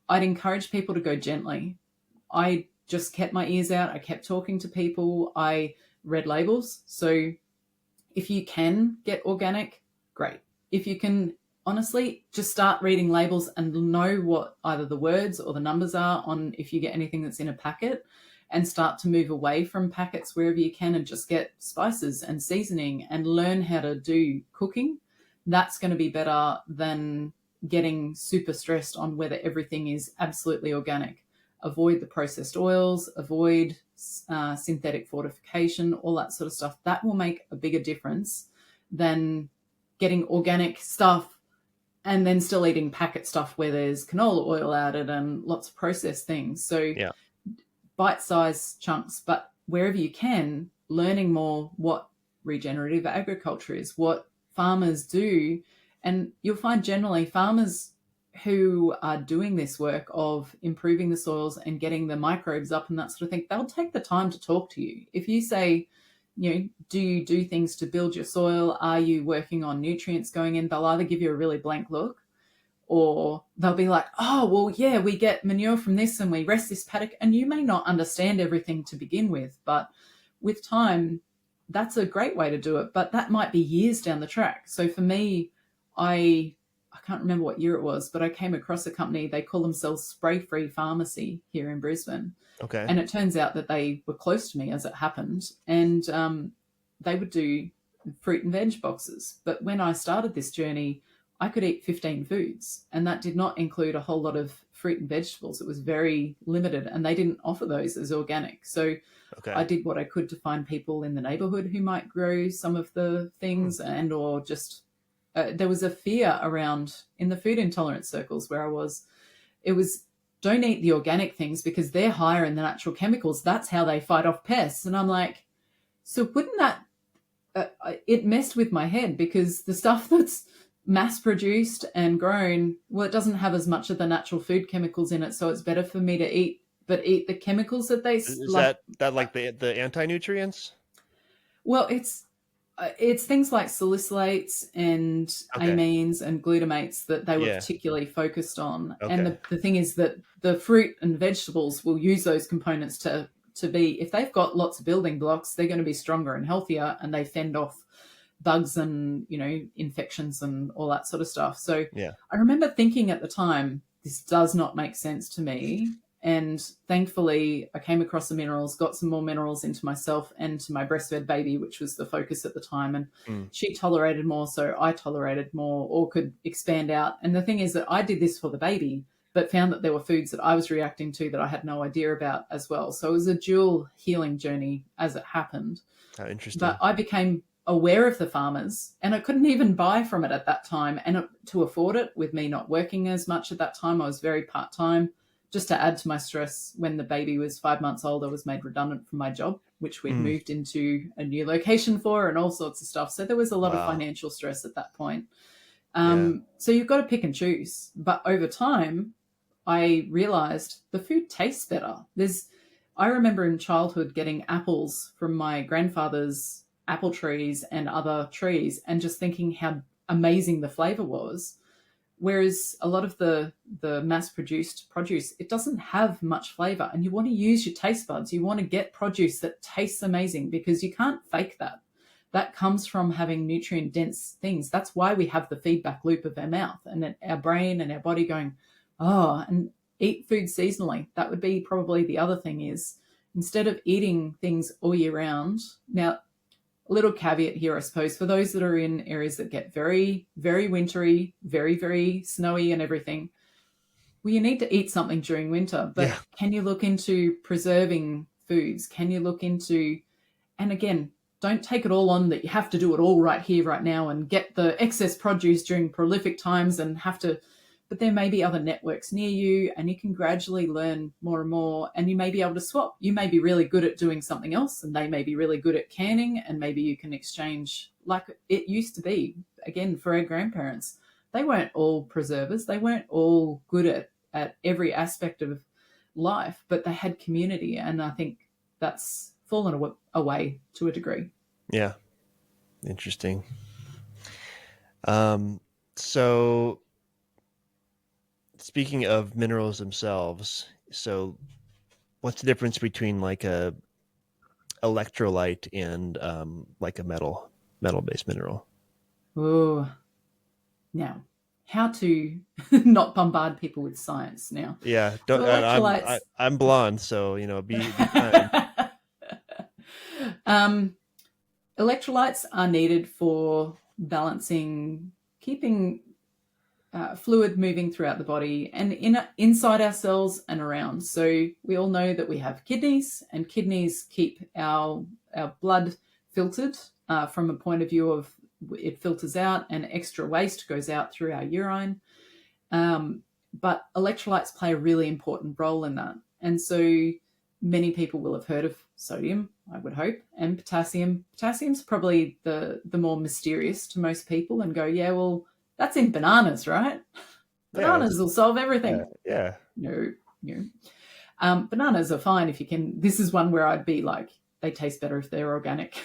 S1: I'd encourage people to go gently. I just kept my ears out. I kept talking to people. I read labels. So if you can get organic, great. If you can, honestly, just start reading labels and know what either the words or the numbers are on if you get anything that's in a packet, and start to move away from packets wherever you can and just get spices and seasoning and learn how to do cooking. That's going to be better than getting super stressed on whether everything is absolutely organic. Avoid the processed oils, avoid synthetic fortification, all that sort of stuff. That will make a bigger difference than getting organic stuff and then still eating packet stuff where there's canola oil added and lots of processed things. So bite-sized chunks, but wherever you can, learning more what regenerative agriculture is, what farmers do. And you'll find generally farmers who are doing this work of improving the soils and getting the microbes up and that sort of thing, they'll take the time to talk to you. If you say, do you do things to build your soil? Are you working on nutrients going in? They'll either give you a really blank look, or they'll be like, oh, well, yeah, we get manure from this and we rest this paddock. And you may not understand everything to begin with, but with time, that's a great way to do it. But that might be years down the track. So for me, I can't remember what year it was, but I came across a company, they call themselves Spray Free Pharmacy here in Brisbane.
S3: Okay.
S1: And it turns out that they were close to me as it happened. And they would do fruit and veg boxes. But when I started this journey, I could eat 15 foods, and that did not include a whole lot of fruit and vegetables. It was very limited, and they didn't offer those as organic. So I did what I could to find people in the neighborhood who might grow some of the things, and or just there was a fear around in the food intolerance circles where I was. It was, don't eat the organic things because they're higher in the natural chemicals. That's how they fight off pests. And I'm like, so wouldn't that, it messed with my head, because the stuff that's mass produced and grown, well, it doesn't have as much of the natural food chemicals in it. So it's better for me to eat the chemicals that they
S3: is like. That like the anti-nutrients?
S1: Well, it's things like salicylates and amines and glutamates that they were particularly focused on. Okay. And the thing is that the fruit and vegetables will use those components to be, if they've got lots of building blocks, they're going to be stronger and healthier, and they fend off bugs and, infections and all that sort of stuff. So I remember thinking at the time, this does not make sense to me. And thankfully, I came across the minerals, got some more minerals into myself and to my breastfed baby, which was the focus at the time. And she tolerated more, so I tolerated more or could expand out. And the thing is that I did this for the baby, but found that there were foods that I was reacting to that I had no idea about as well. So it was a dual healing journey as it happened.
S3: How interesting.
S1: But I became aware of the farmers, and I couldn't even buy from it at that time. And to afford it, with me not working as much at that time, I was very part-time. Just to add to my stress, when the baby was 5 months old, I was made redundant from my job, which we'd moved into a new location for, and all sorts of stuff. So there was a lot of financial stress at that point. So you've got to pick and choose. But over time, I realized the food tastes better. I remember in childhood getting apples from my grandfather's apple trees and other trees and just thinking how amazing the flavor was. Whereas a lot of the mass-produced produce, it doesn't have much flavor, and you want to use your taste buds. You want to get produce that tastes amazing, because you can't fake that. That comes from having nutrient-dense things. That's why we have the feedback loop of our mouth and our brain and our body going, oh, and eat food seasonally. That would be probably the other thing, is instead of eating things all year round. Now, a little caveat here, I suppose, for those that are in areas that get very, very wintry, very, very snowy and everything, well, you need to eat something during winter. But can you look into preserving foods? Can you look into, and again, don't take it all on that you have to do it all right here, right now, and get the excess produce during prolific times and have to, but there may be other networks near you, and you can gradually learn more and more, and you may be able to swap. You may be really good at doing something else, and they may be really good at canning, and maybe you can exchange like it used to be. Again, for our grandparents, they weren't all preservers. They weren't all good at every aspect of life, but they had community, and I think that's fallen away to a degree.
S3: Yeah. Interesting. So speaking of minerals themselves, so what's the difference between like a electrolyte and like a metal-based mineral?
S1: Oh, now how to not bombard people with science now.
S3: Yeah,
S1: So electrolytes.
S3: I'm blonde, so be kind.
S1: Electrolytes are needed for balancing, keeping fluid moving throughout the body and inside our cells and around. So we all know that we have kidneys, and kidneys keep our blood filtered from a point of view of it filters out and extra waste goes out through our urine. But electrolytes play a really important role in that. And so many people will have heard of sodium, I would hope, and potassium. Potassium's probably the more mysterious to most people and go, yeah, well, that's in bananas, right? Bananas will solve everything.
S3: Yeah.
S1: No. Bananas are fine if you can. This is one where I'd be like, they taste better if they're organic.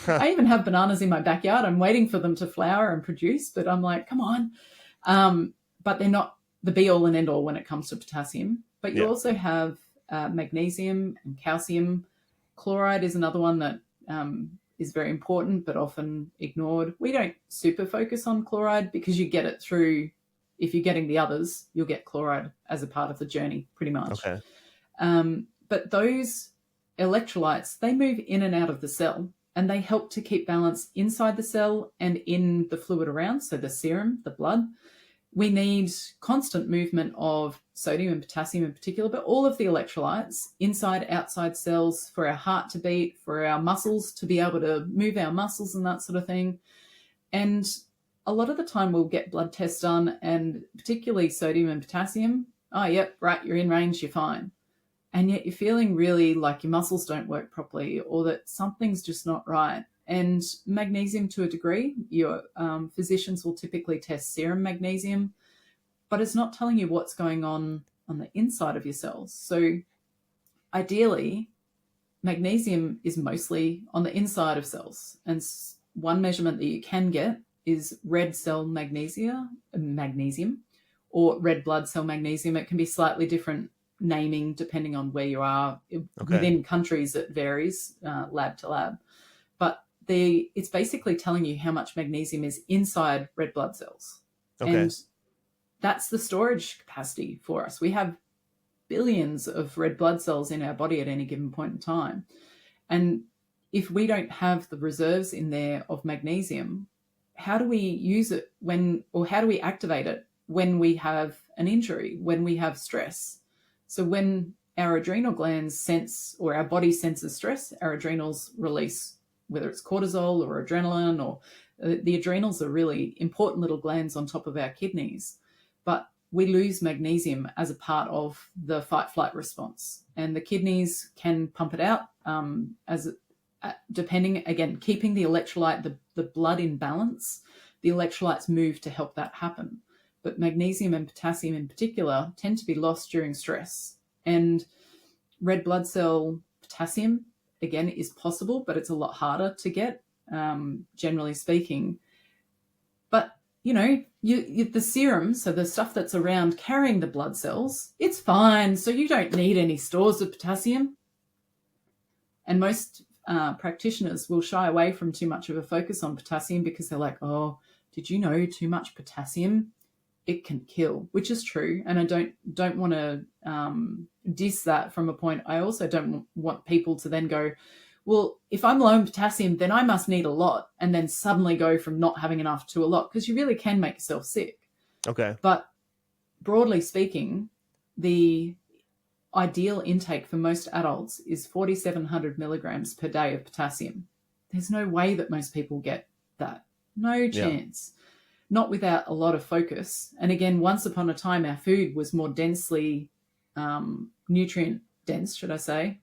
S1: I even have bananas in my backyard. I'm waiting for them to flower and produce, but I'm like, come on. But they're not the be all and end all when it comes to potassium. But you also have magnesium and calcium. Chloride is another one that is very important, but often ignored. We don't super focus on chloride because you get it through, if you're getting the others, you'll get chloride as a part of the journey pretty much.
S3: Okay.
S1: But those electrolytes, they move in and out of the cell and they help to keep balance inside the cell and in the fluid around, so the serum, the blood. We need constant movement of sodium and potassium in particular, but all of the electrolytes inside, outside cells for our heart to beat, for our muscles to be able to move our muscles and that sort of thing. And a lot of the time we'll get blood tests done, and particularly sodium and potassium. Oh, yep, right, you're in range, you're fine. And yet you're feeling really like your muscles don't work properly or that something's just not right. And magnesium, to a degree, your physicians will typically test serum magnesium, but it's not telling you what's going on the inside of your cells. So ideally, magnesium is mostly on the inside of cells. And one measurement that you can get is red cell magnesium or red blood cell magnesium. It can be slightly different naming depending on where you are. Within countries, it varies lab to lab. But it's basically telling you how much magnesium is inside red blood cells. And that's the storage capacity for us. We have billions of red blood cells in our body at any given point in time. And if we don't have the reserves in there of magnesium, how do we use it how do we activate it when we have an injury, when we have stress? So when our adrenal glands sense, or our body senses stress, our adrenals release, whether it's cortisol or adrenaline, or the adrenals are really important little glands on top of our kidneys. But we lose magnesium as a part of the fight-flight response. And the kidneys can pump it out depending, again, keeping the electrolyte, the blood in balance, the electrolytes move to help that happen. But magnesium and potassium in particular tend to be lost during stress. And red blood cell potassium, again, is possible, but it's a lot harder to get, generally speaking. But, the serum, so the stuff that's around carrying the blood cells, it's fine. So you don't need any stores of potassium. And most practitioners will shy away from too much of a focus on potassium because they're like, oh, did you know too much potassium? It can kill, which is true. And I don't want to diss that from a point. I also don't want people to then go, well, if I'm low in potassium, then I must need a lot, and then suddenly go from not having enough to a lot, because you really can make yourself sick. Okay. But broadly speaking, the ideal intake for most adults is 4,700 milligrams per day of potassium. There's no way that most people get that. No chance. Yeah. Not without a lot of focus. And again, once upon a time, our food was more densely, nutrient dense, should I say,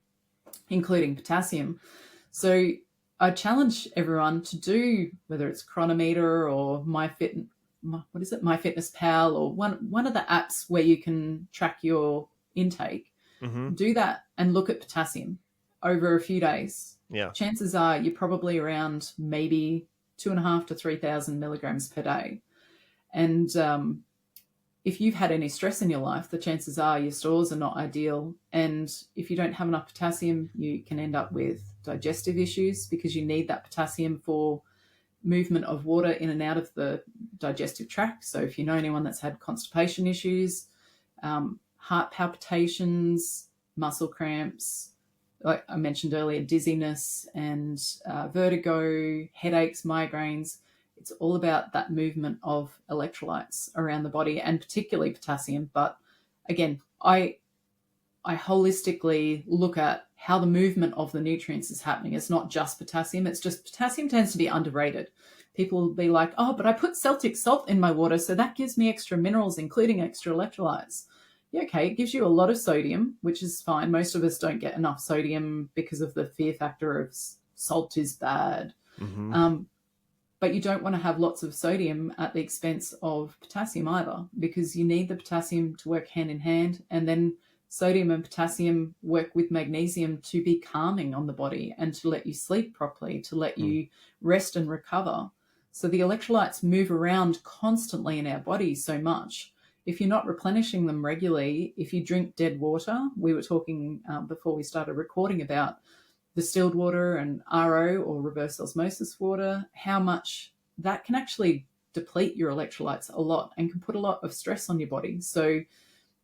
S1: including potassium. So I challenge everyone to do, whether it's Chronometer or MyFitnessPal, or one of the apps where you can track your intake. Mm-hmm. Do that and look at potassium over a few days. Yeah. Chances are you're probably around maybe 2,500 to 3,000 milligrams per day. And if you've had any stress in your life, the chances are your stores are not ideal. And if you don't have enough potassium, you can end up with digestive issues, because you need that potassium for movement of water in and out of the digestive tract. So if you know anyone that's had constipation issues, heart palpitations, muscle cramps, like I mentioned earlier, dizziness and vertigo, headaches, migraines. It's all about that movement of electrolytes around the body, and particularly potassium. But again, I holistically look at how the movement of the nutrients is happening. It's not just potassium. It's just potassium tends to be underrated. People will be like, oh, but I put Celtic salt in my water, so that gives me extra minerals, including extra electrolytes. Yeah, okay, it gives you a lot of sodium, which is fine. Most of us don't get enough sodium because of the fear factor of salt is bad. Mm-hmm. But you don't want to have lots of sodium at the expense of potassium either, because you need the potassium to work hand in hand. And then sodium and potassium work with magnesium to be calming on the body and to let you sleep properly, to let you rest and recover. So the electrolytes move around constantly in our body so much. If you're not replenishing them regularly, if you drink dead water, we were talking before we started recording about distilled water and RO or reverse osmosis water, how much that can actually deplete your electrolytes a lot and can put a lot of stress on your body. So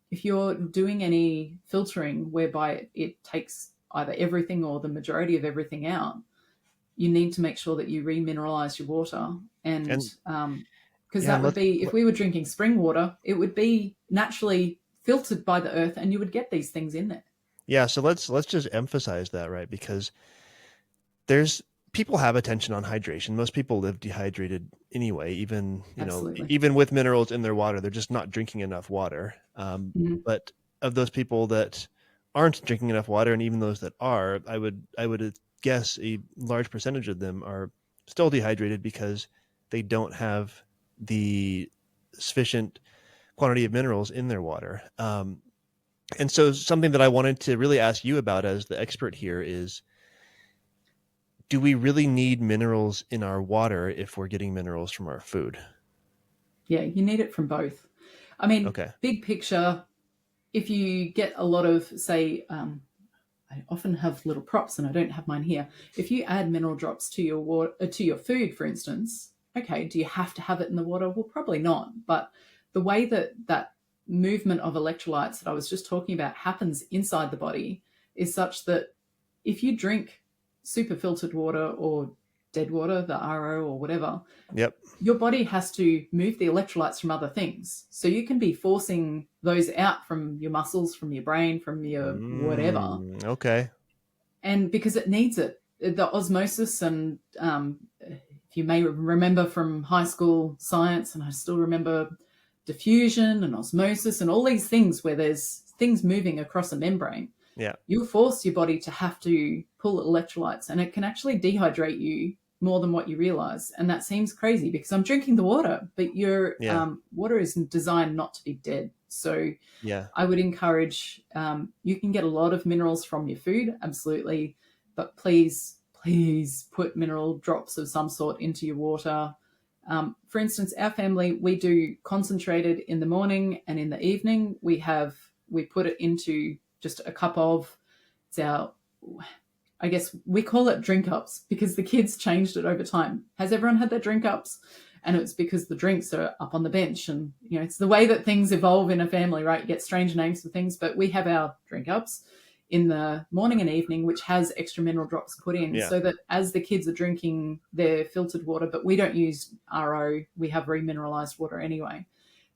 S1: if you're doing any filtering whereby it takes either everything or the majority of everything out, you need to make sure that you remineralize your water. And because that would be, if we were drinking spring water, it would be naturally filtered by the earth and you would get these things in there.
S3: Yeah. So let's just emphasize that, right? Because people have attention on hydration. Most people live dehydrated anyway, even with minerals in their water, they're just not drinking enough water. But of those people that aren't drinking enough water, and even those that are, I would guess a large percentage of them are still dehydrated because they don't have the sufficient quantity of minerals in their water. And so something that I wanted to really ask you about as the expert here is, do we really need minerals in our water if we're getting minerals from our food?
S1: Yeah, you need it from both. I mean, Big picture, if you get a lot of, say, I often have little props and I don't have mine here. If you add mineral drops to your water, to your food, for instance, okay, do you have to have it in the water? Well, probably not. But the way that movement of electrolytes that I was just talking about happens inside the body is such that if you drink super filtered water or dead water, the RO or whatever, your body has to move the electrolytes from other things. So you can be forcing those out from your muscles, from your brain, from your whatever.
S3: Okay.
S1: And because it needs it, the osmosis, and if you may remember from high school science, and I still remember diffusion and osmosis and all these things where there's things moving across a membrane.
S3: Yeah.
S1: You force your body to have to pull electrolytes, and it can actually dehydrate you more than what you realize. And that seems crazy because I'm drinking the water, but your water is designed not to be dead. So I would encourage, you can get a lot of minerals from your food, absolutely, but please put mineral drops of some sort into your water. For instance, our family, we do concentrated in the morning and in the evening. We put it into just a cup of, it's our, I guess we call it drink ups because the kids changed it over time. Has everyone had their drink ups? And it's because the drinks are up on the bench, and it's the way that things evolve in a family, right? You get strange names for things, but we have our drink ups in the morning and evening, which has extra mineral drops put in so that as the kids are drinking their filtered water, but we don't use RO, we have remineralized water anyway.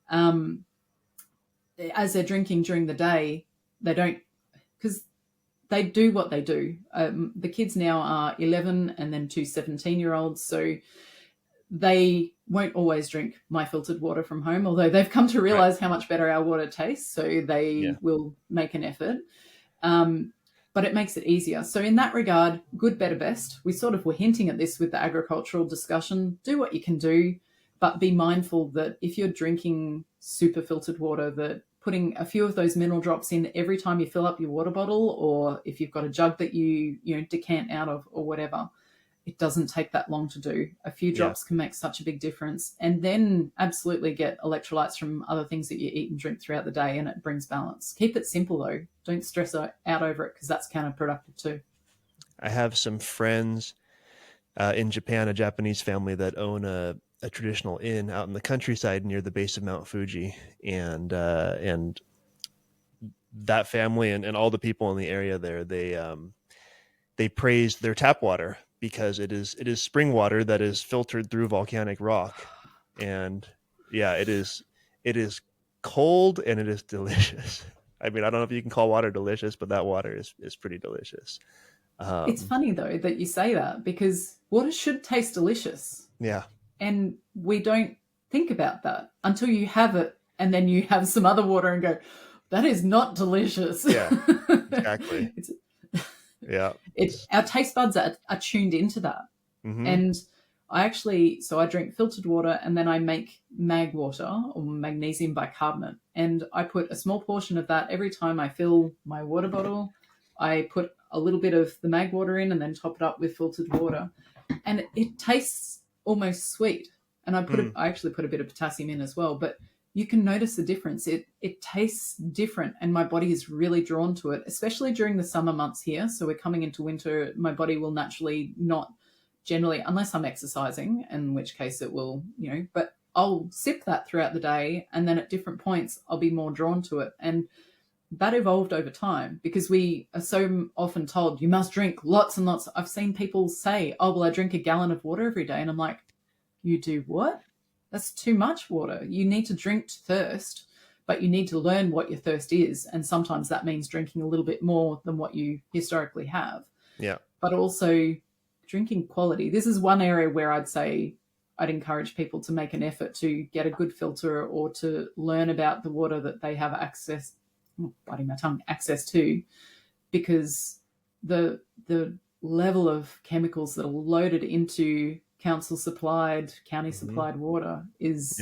S1: As they're drinking during the day, they don't, because they do what they do. The kids now are 11 and then 2 17-year-olds. So they won't always drink my filtered water from home, although they've come to realize how much better our water tastes. So they will make an effort. But it makes it easier. So in that regard, good, better, best. We sort of were hinting at this with the agricultural discussion. Do what you can do, but be mindful that if you're drinking super filtered water, that putting a few of those mineral drops in every time you fill up your water bottle, or if you've got a jug that you decant out of or whatever, it doesn't take that long to do. A few drops can make such a big difference. And then absolutely get electrolytes from other things that you eat and drink throughout the day, and it brings balance. Keep it simple though. Don't stress out over it because that's counterproductive too.
S3: I have some friends in Japan, a Japanese family that own a traditional inn out in the countryside near the base of Mount Fuji, and that family and all the people in the area there, they praise their tap water because it is spring water that is filtered through volcanic rock, and it is cold and it is delicious. I mean, I don't know if you can call water delicious, but that water is pretty delicious.
S1: It's funny though that you say that because water should taste delicious.
S3: Yeah.
S1: And we don't think about that until you have it, and then you have some other water and go, that is not delicious.
S3: Yeah, exactly.
S1: Our taste buds are tuned into that. Mm-hmm. And So I drink filtered water, and then I make mag water, or magnesium bicarbonate. And I put a small portion of that every time I fill my water bottle. I put a little bit of the mag water in and then top it up with filtered water. And it tastes almost sweet. And I actually put a bit of potassium in as well, but you can notice the difference. It tastes different, and my body is really drawn to it, especially during the summer months here. So we're coming into winter. My body will naturally not generally, unless I'm exercising, in which case it will, but I'll sip that throughout the day, and then at different points I'll be more drawn to it. And that evolved over time, because we are so often told you must drink lots and lots. I've seen people say, oh, well, I drink a gallon of water every day. And I'm like, you do what? That's too much water. You need to drink to thirst, but you need to learn what your thirst is. And sometimes that means drinking a little bit more than what you historically have.
S3: Yeah.
S1: But also drinking quality. This is one area where I'd say I'd encourage people to make an effort to get a good filter, or to learn about the water that they have access to, because the level of chemicals that are loaded into council supplied, county supplied water is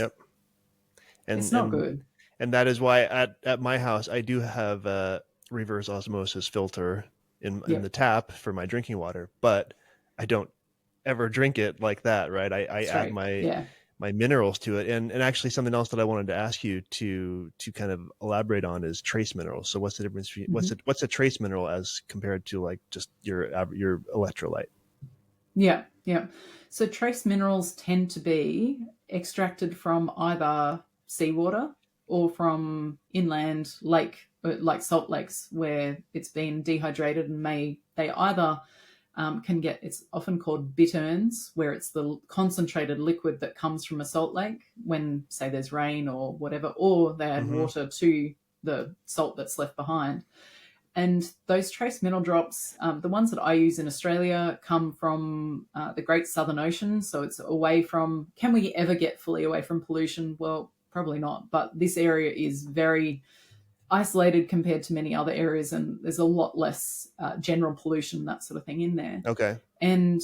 S1: it's not good.
S3: And that is why at my house I do have a reverse osmosis filter in the tap for my drinking water, but I don't ever drink it like that, right? I add my minerals to it. And actually something else that I wanted to ask you to kind of elaborate on is trace minerals. So what's the difference between what's a trace mineral as compared to like just your electrolyte?
S1: Yeah. So trace minerals tend to be extracted from either seawater or from inland lake, like salt lakes, where it's been dehydrated, and they either it's often called bitterns, where it's the concentrated liquid that comes from a salt lake when, say, there's rain or whatever, or they add water to the salt that's left behind. And those trace mineral drops, the ones that I use in Australia, come from the Great Southern Ocean. So it's away from, can we ever get fully away from pollution? Well, probably not. But this area is very isolated compared to many other areas, and there's a lot less general pollution, that sort of thing in there.
S3: Okay.
S1: And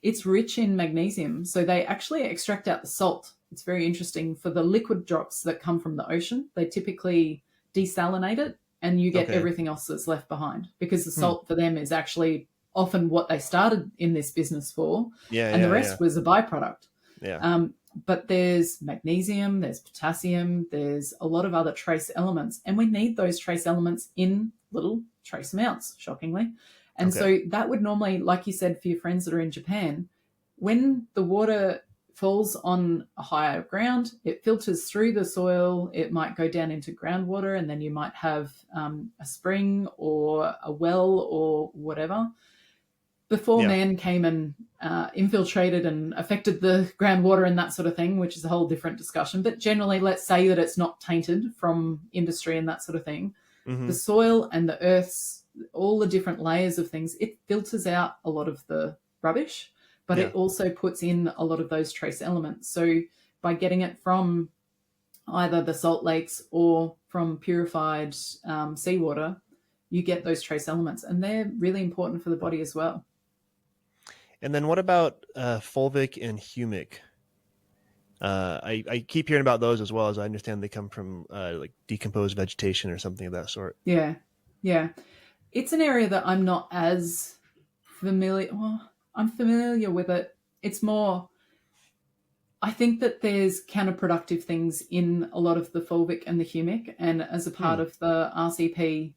S1: it's rich in magnesium. So they actually extract out the salt. It's very interesting. For the liquid drops that come from the ocean, they typically desalinate it, and you get everything else that's left behind, because the salt for them is actually often what they started in this business for. And the rest was a byproduct.
S3: Yeah.
S1: But there's magnesium, there's potassium, there's a lot of other trace elements, and we need those trace elements in little trace amounts, shockingly. And so that would normally, like you said, for your friends that are in Japan, when the water falls on a higher ground, it filters through the soil, it might go down into groundwater, and then you might have a spring or a well or whatever. Before man came and infiltrated and affected the groundwater and that sort of thing, which is a whole different discussion. But generally, let's say that it's not tainted from industry and that sort of thing. The soil and the earth's, all the different layers of things, it filters out a lot of the rubbish, but it also puts in a lot of those trace elements. So by getting it from either the salt lakes or from purified seawater, you get those trace elements, and they're really important for the body as well.
S3: And then what about fulvic and humic? I keep hearing about those as well, as I understand they come from like decomposed vegetation or something of that sort.
S1: Yeah. It's an area that I'm not as familiar. Well, I'm familiar with it. It's more, I think that there's counterproductive things in a lot of the fulvic and the humic, and as a part of the RCP.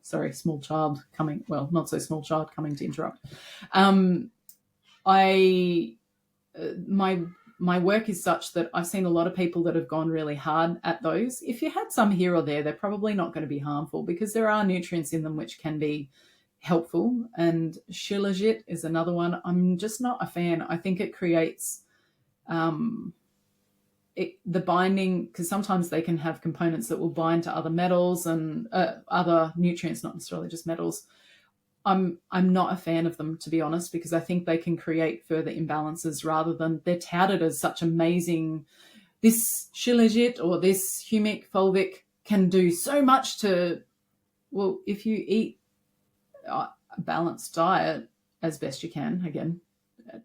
S1: Sorry, small child coming. Well, not so small child coming to interrupt. My work is such that I've seen a lot of people that have gone really hard at those. If you had some here or there, they're probably not going to be harmful, because there are nutrients in them which can be helpful. And shilajit is another one. I'm just not a fan. I think it creates the binding, because sometimes they can have components that will bind to other metals and other nutrients, not necessarily just metals. I'm not a fan of them, to be honest, because I think they can create further imbalances, rather than they're touted as such amazing. This shilajit or this humic fulvic can do so much to, well, if you eat a balanced diet as best you can, again,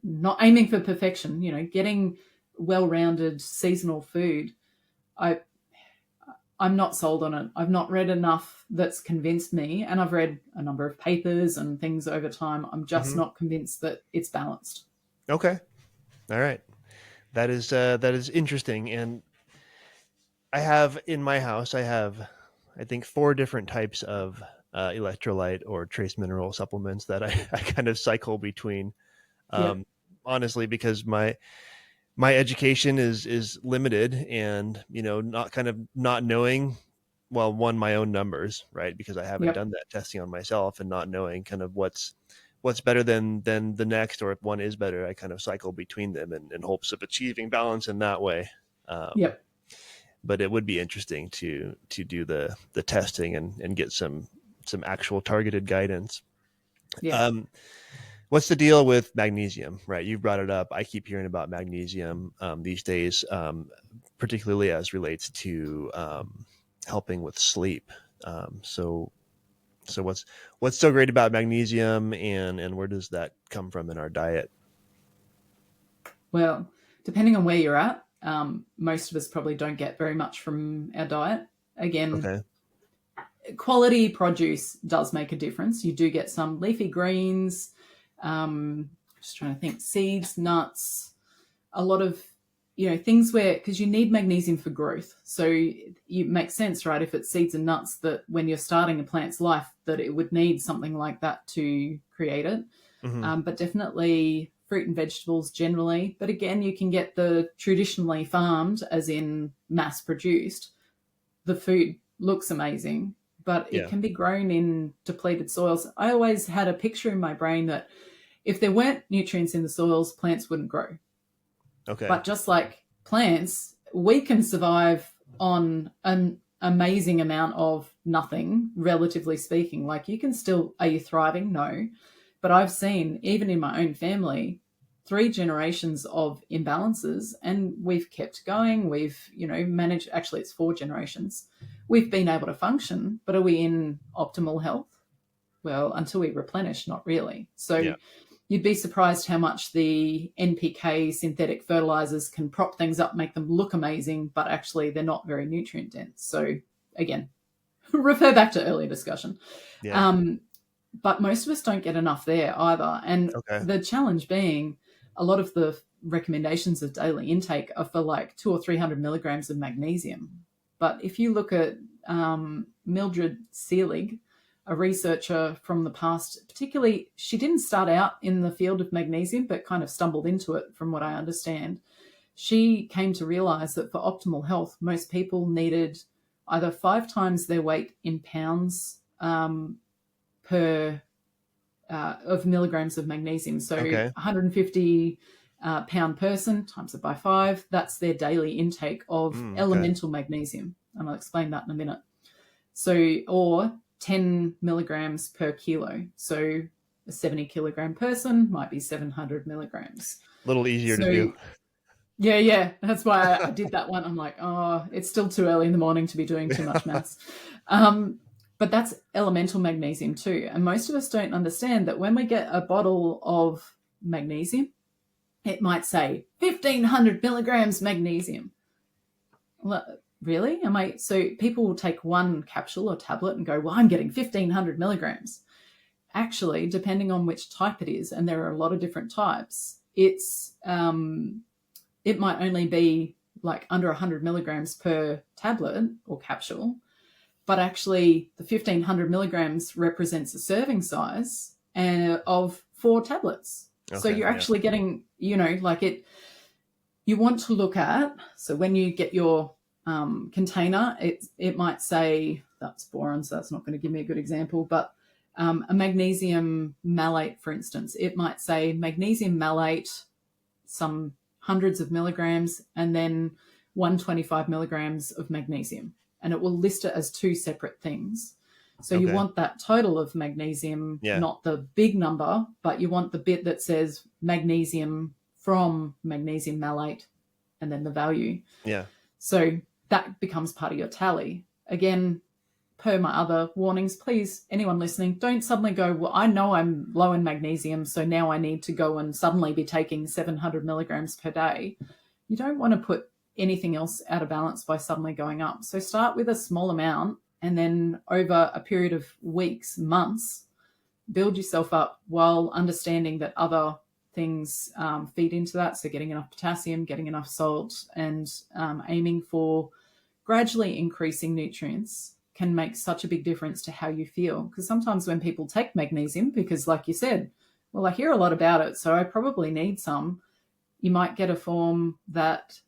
S1: not aiming for perfection, getting well-rounded seasonal food. I'm not sold on it. I've not read enough that's convinced me, and I've read a number of papers and things over time. I'm just not convinced that it's balanced.
S3: Okay. All right. That is interesting. And I have in my house, I think 4 different types of electrolyte or trace mineral supplements that I kind of cycle between. Honestly, because my education is limited, and not knowing, well, one, my own numbers, right? Because I haven't done that testing on myself, and not knowing kind of what's better than the next, or if one is better, I kind of cycle between them in hopes of achieving balance in that way. But it would be interesting to do the testing and get some actual targeted guidance. What's the deal with magnesium, right? You've brought it up. I keep hearing about magnesium these days, particularly as relates to helping with sleep. So what's so great about magnesium, and where does that come from in our diet?
S1: Well, depending on where you're at, most of us probably don't get very much from our diet. Again, quality produce does make a difference. You do get some leafy greens, just trying to think, seeds, nuts, a lot of, things where, because you need magnesium for growth. So it makes sense, right? If it's seeds and nuts, that when you're starting a plant's life, that it would need something like that to create it. But definitely fruit and vegetables generally. But again, you can get the traditionally farmed, as in mass produced. The food looks amazing, but it can be grown in depleted soils. I always had a picture in my brain that if there weren't nutrients in the soils, plants wouldn't grow.
S3: Okay.
S1: But just like plants, we can survive on an amazing amount of nothing, relatively speaking. Like, you can still, are you thriving? No. But I've seen, even in my own family, 3 generations of imbalances, and we've kept going. We've, managed, actually it's 4 generations. We've been able to function, but are we in optimal health? Well, until we replenish, not really. So you'd be surprised how much the NPK synthetic fertilizers can prop things up, make them look amazing, but actually they're not very nutrient dense. So again, refer back to earlier discussion. But most of us don't get enough there either. And the challenge being, a lot of the recommendations of daily intake are for like 200 or 300 milligrams of magnesium. But if you look at Mildred Seelig, a researcher from the past, particularly, she didn't start out in the field of magnesium, but kind of stumbled into it from what I understand. She came to realize that for optimal health, most people needed either 5 times their weight in pounds per of milligrams of magnesium. So 150 pound person times it by 5, that's their daily intake of elemental magnesium. And I'll explain that in a minute. So, or 10 milligrams per kilo. So a 70 kilogram person might be 700 milligrams.
S3: A little easier to do.
S1: Yeah. That's why I did that one. I'm like, oh, it's still too early in the morning to be doing too much maths. But that's elemental magnesium too. And most of us don't understand that when we get a bottle of magnesium, it might say 1,500 milligrams magnesium. Really? So people will take one capsule or tablet and go, well, I'm getting 1,500 milligrams. Actually, depending on which type it is, and there are a lot of different types, it might only be like under 100 milligrams per tablet or capsule. But actually, the 1,500 milligrams represents a serving size of 4 tablets. So you're actually getting, you want to look at, so when you get your container, it might say, that's boron, so that's not going to give me a good example, but a magnesium malate, for instance, it might say magnesium malate, some hundreds of milligrams, and then 125 milligrams of magnesium. And it will list it as 2 separate things. So you want that total of magnesium, not the big number, but you want the bit that says magnesium from magnesium malate and then the value.
S3: Yeah.
S1: So that becomes part of your tally. Again, per my other warnings, please, anyone listening, don't suddenly go, well, I know I'm low in magnesium, so now I need to go and suddenly be taking 700 milligrams per day. You don't want to put anything else out of balance by suddenly going up. So start with a small amount, and then over a period of weeks, months, build yourself up while understanding that other things feed into that. So getting enough potassium, getting enough salt, and aiming for gradually increasing nutrients can make such a big difference to how you feel. Because sometimes when people take magnesium, because like you said, well, I hear a lot about it, so I probably need some, you might get a form that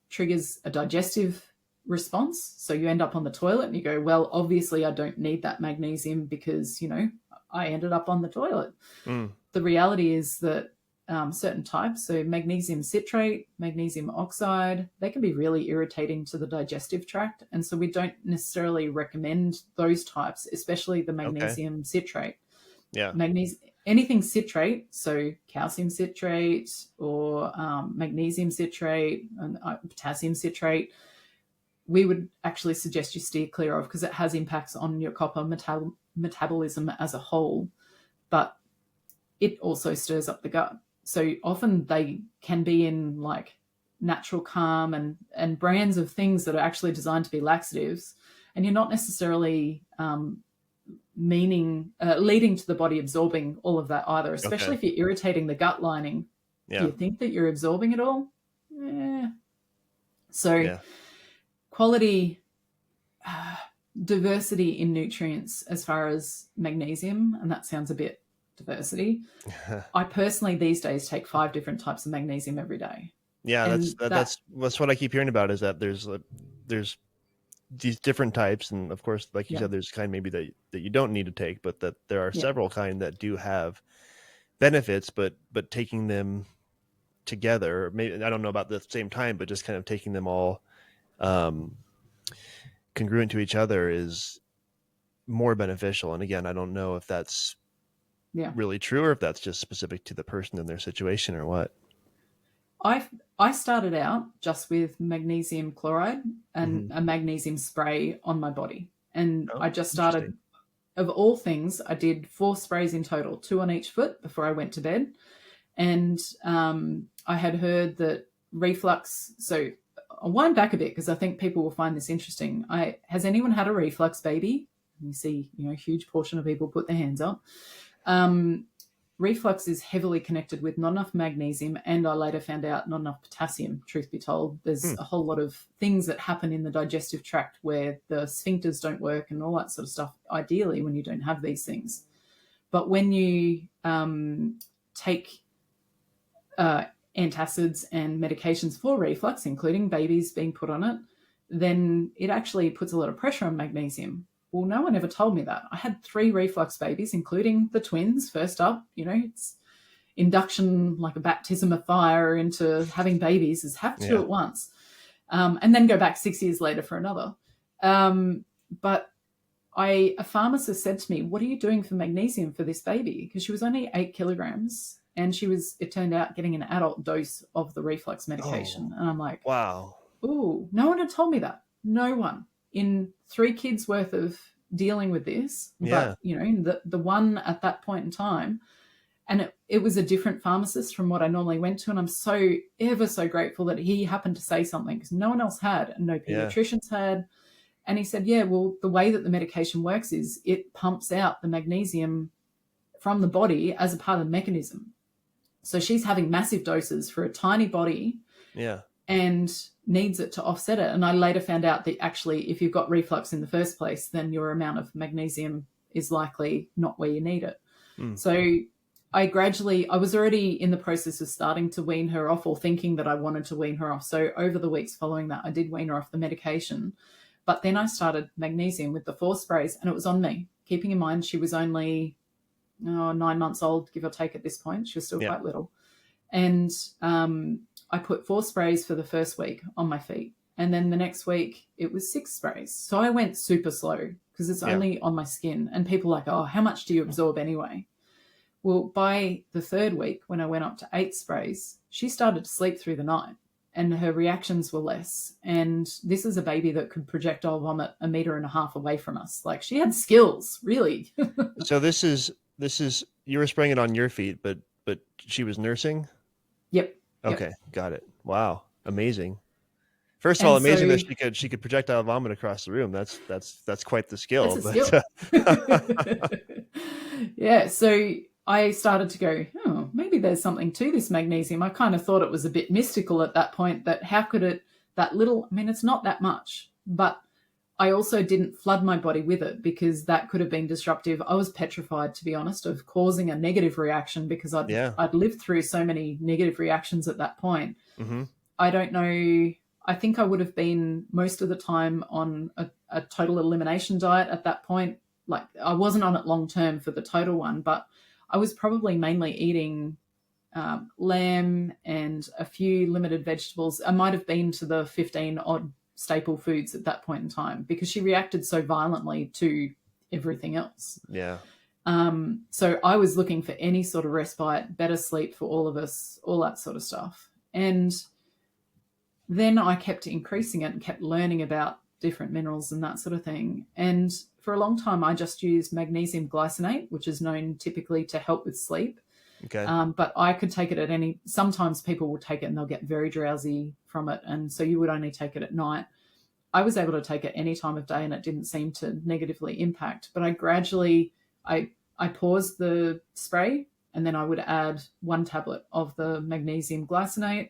S1: triggers a digestive response. So you end up on the toilet and you go, well, obviously I don't need that magnesium because, I ended up on the toilet. The reality is that certain types, so magnesium citrate, magnesium oxide, they can be really irritating to the digestive tract. And so we don't necessarily recommend those types, especially the magnesium citrate.
S3: Yeah.
S1: Anything citrate, so calcium citrate or magnesium citrate and potassium citrate, we would actually suggest you steer clear of because it has impacts on your copper metabolism as a whole, but it also stirs up the gut. So often they can be in like Natural Calm and brands of things that are actually designed to be laxatives, and you're not necessarily leading to the body absorbing all of that either, especially if you're irritating the gut lining. Do you think that you're absorbing it all? So quality, diversity in nutrients as far as magnesium, and that sounds a bit diversity. I personally these days take 5 different types of magnesium every day.
S3: Yeah, that's what I keep hearing about, is that there's these different types, and of course, like you said, there's kind maybe that you don't need to take, but that there are several kind that do have benefits, but taking them together, maybe I don't know about the same time, but just kind of taking them all congruent to each other is more beneficial. And again, I don't know if that's really true or if that's just specific to the person and their situation or what.
S1: I started out just with magnesium chloride and a magnesium spray on my body. And I just started, of all things, I did 4 sprays in total, 2 on each foot before I went to bed. And I had heard that reflux, so I'll wind back a bit because I think people will find this interesting. Has anyone had a reflux baby? You see, a huge portion of people put their hands up. Reflux is heavily connected with not enough magnesium, and I later found out not enough potassium, truth be told. There's a whole lot of things that happen in the digestive tract where the sphincters don't work and all that sort of stuff, ideally, when you don't have these things. But when you take antacids and medications for reflux, including babies being put on it, then it actually puts a lot of pressure on magnesium. Well, no one ever told me that. I had 3 reflux babies, including the twins. First up, it's induction, like a baptism of fire into having babies, is have to do it once. And then go back 6 years later for another. But a pharmacist said to me, what are you doing for magnesium for this baby? Because she was only 8 kilograms and she was, it turned out, getting an adult dose of the reflux medication. And I'm like,
S3: wow.
S1: Ooh, no one had told me that. No one. In 3 kids worth of dealing with this, but the one at that point in time, and it was a different pharmacist from what I normally went to, and I'm so ever so grateful that he happened to say something because no one else had, and no pediatricians had. And he said, well, the way that the medication works is it pumps out the magnesium from the body as a part of the mechanism. So she's having massive doses for a tiny body. And needs it to offset it. And I later found out that actually if you've got reflux in the first place, then your amount of magnesium is likely not where you need it. So I was already in the process of starting to wean her off, or thinking that I wanted to wean her off. So over the weeks following that, I did wean her off the medication. But then I started magnesium with the 4 sprays, and it was on me. Keeping in mind she was only 9 months old, give or take at this point. She was still quite little. And I put 4 sprays for the first week on my feet. And then the next week it was 6 sprays. So I went super slow because it's only on my skin. And people are like, oh, how much do you absorb anyway? Well, by the 3rd week, when I went up to 8 sprays, she started to sleep through the night. and her reactions were less. And this is a baby that could projectile vomit 1.5 meters away from us. Like, she had skills, really.
S3: So this is you were spraying it on your feet, but she was nursing?
S1: Yep.
S3: Okay, got it. Wow, amazing. First of
S1: And
S3: all, amazing
S1: so,
S3: that she could projectile vomit across the room. That's quite the skill.
S1: that's a skill. Yeah, so I started to go, oh, maybe there's something to this magnesium. I kind of thought it was a bit mystical at that point, that how could it, that little, I mean, it's not that much, but I also didn't flood my body with it, because that could have been disruptive. I was petrified, to be honest, of causing a negative reaction, because I'd lived through so many negative reactions at that point.
S3: Mm-hmm.
S1: I don't know. I think I would have been most of the time on a total elimination diet at that point. Like, I wasn't on it long term for the total one, but I was probably mainly eating lamb and a few limited vegetables. I might have been to the 15 odd staple foods at that point in time, because she reacted so violently to everything else.
S3: Yeah.
S1: So I was looking for any sort of respite, better sleep for all of us, all that sort of stuff. And then I kept increasing it and kept learning about different minerals and that sort of thing. And for a long time, I just used magnesium glycinate, which is known typically to help with sleep.
S3: Okay.
S1: But I could take it at any, sometimes people will take it and they'll get very drowsy from it. And so you would only take it at night. I was able to take it any time of day and it didn't seem to negatively impact. But I gradually, I paused the spray, and then I would add 1 tablet of the magnesium glycinate.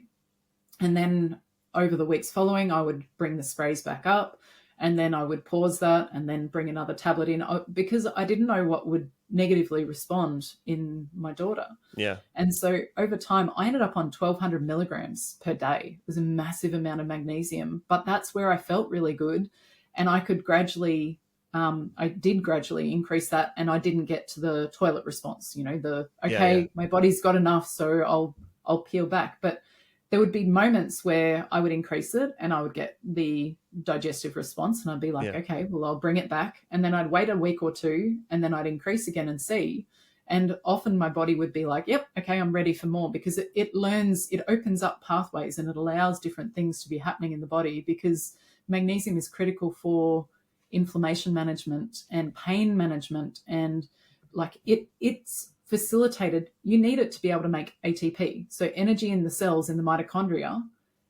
S1: And then over the weeks following, I would bring the sprays back up, and then I would pause that and then bring another tablet in, because I didn't know what would negatively respond in my daughter.
S3: Yeah.
S1: And so over time, I ended up on 1,200 milligrams per day. It was a massive amount of magnesium, but that's where I felt really good. And I could gradually, I did gradually increase that, and I didn't get to the toilet response, my body's got enough, so I'll peel back. But there would be moments where I would increase it and I would get the digestive response, and I'd be like, okay, well, I'll bring it back. And then I'd wait a week or two, and then I'd increase again and see. And often my body would be like, yep, okay, I'm ready for more, because it learns, it opens up pathways and it allows different things to be happening in the body, because magnesium is critical for inflammation management and pain management. And like it's facilitated, you need it to be able to make ATP. So energy in the cells, in the mitochondria,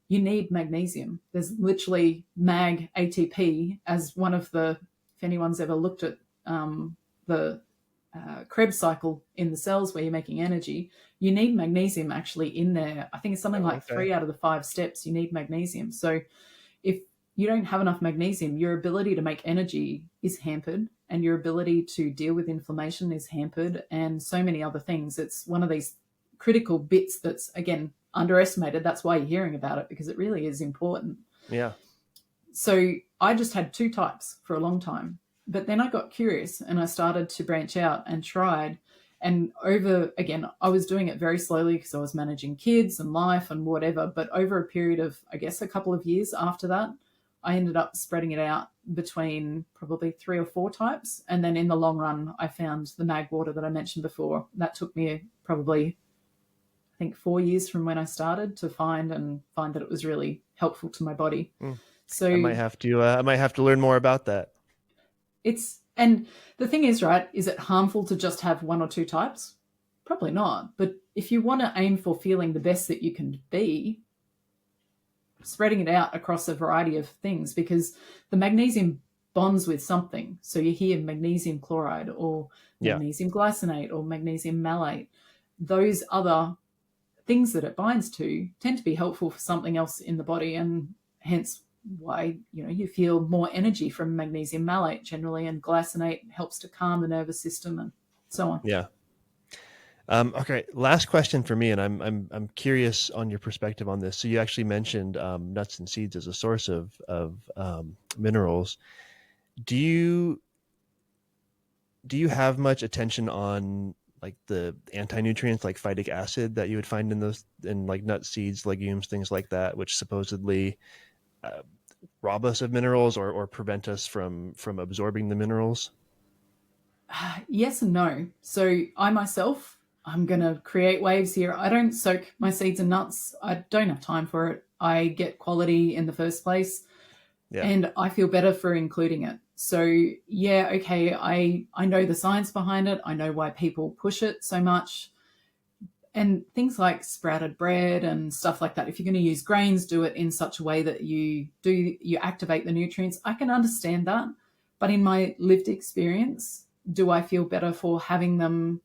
S1: you need magnesium. There's literally mag ATP as one of the, if anyone's ever looked at the Krebs cycle in the cells where you're making energy, you need magnesium actually in there. I think it's something like 3 out of the 5 steps you need magnesium. So if you don't have enough magnesium, your ability to make energy is hampered, and your ability to deal with inflammation is hampered, and so many other things. It's one of these critical bits that's, again, underestimated. That's why you're hearing about it, because it really is important.
S3: Yeah.
S1: So I just had 2 types for a long time. But then I got curious and I started to branch out and tried. And again, I was doing it very slowly because I was managing kids and life and whatever. But over a period of, I guess, a couple of years after that, I ended up spreading it out between probably 3 or 4 types. And then in the long run, I found the mag water that I mentioned before. That took me probably, I think, 4 years from when I started to find that it was really helpful to my body. So I
S3: might have to learn more about that.
S1: And the thing is, right, is it harmful to just have 1 or 2 types? Probably not. But if you want to aim for feeling the best that you can be, spreading it out across a variety of things, because the magnesium bonds with something. So you hear magnesium chloride or magnesium glycinate or magnesium malate. Those other things that it binds to tend to be helpful for something else in the body, and hence why you feel more energy from magnesium malate generally, and glycinate helps to calm the nervous system and so on.
S3: Yeah. Okay. Last question for me, and I'm curious on your perspective on this. So you actually mentioned nuts and seeds as a source of minerals. Do you have much attention on like the anti-nutrients like phytic acid that you would find in like nuts, seeds, legumes, things like that, which supposedly rob us of minerals or prevent us from absorbing the minerals?
S1: Yes and no. So I myself, I'm going to create waves here. I don't soak my seeds and nuts. I don't have time for it. I get quality in the first place, and I feel better for including it. So yeah, okay, I know the science behind it. I know why people push it so much. And things like sprouted bread and stuff like that, if you're going to use grains, do it in such a way that you activate the nutrients. I can understand that. But in my lived experience, do I feel better for having them,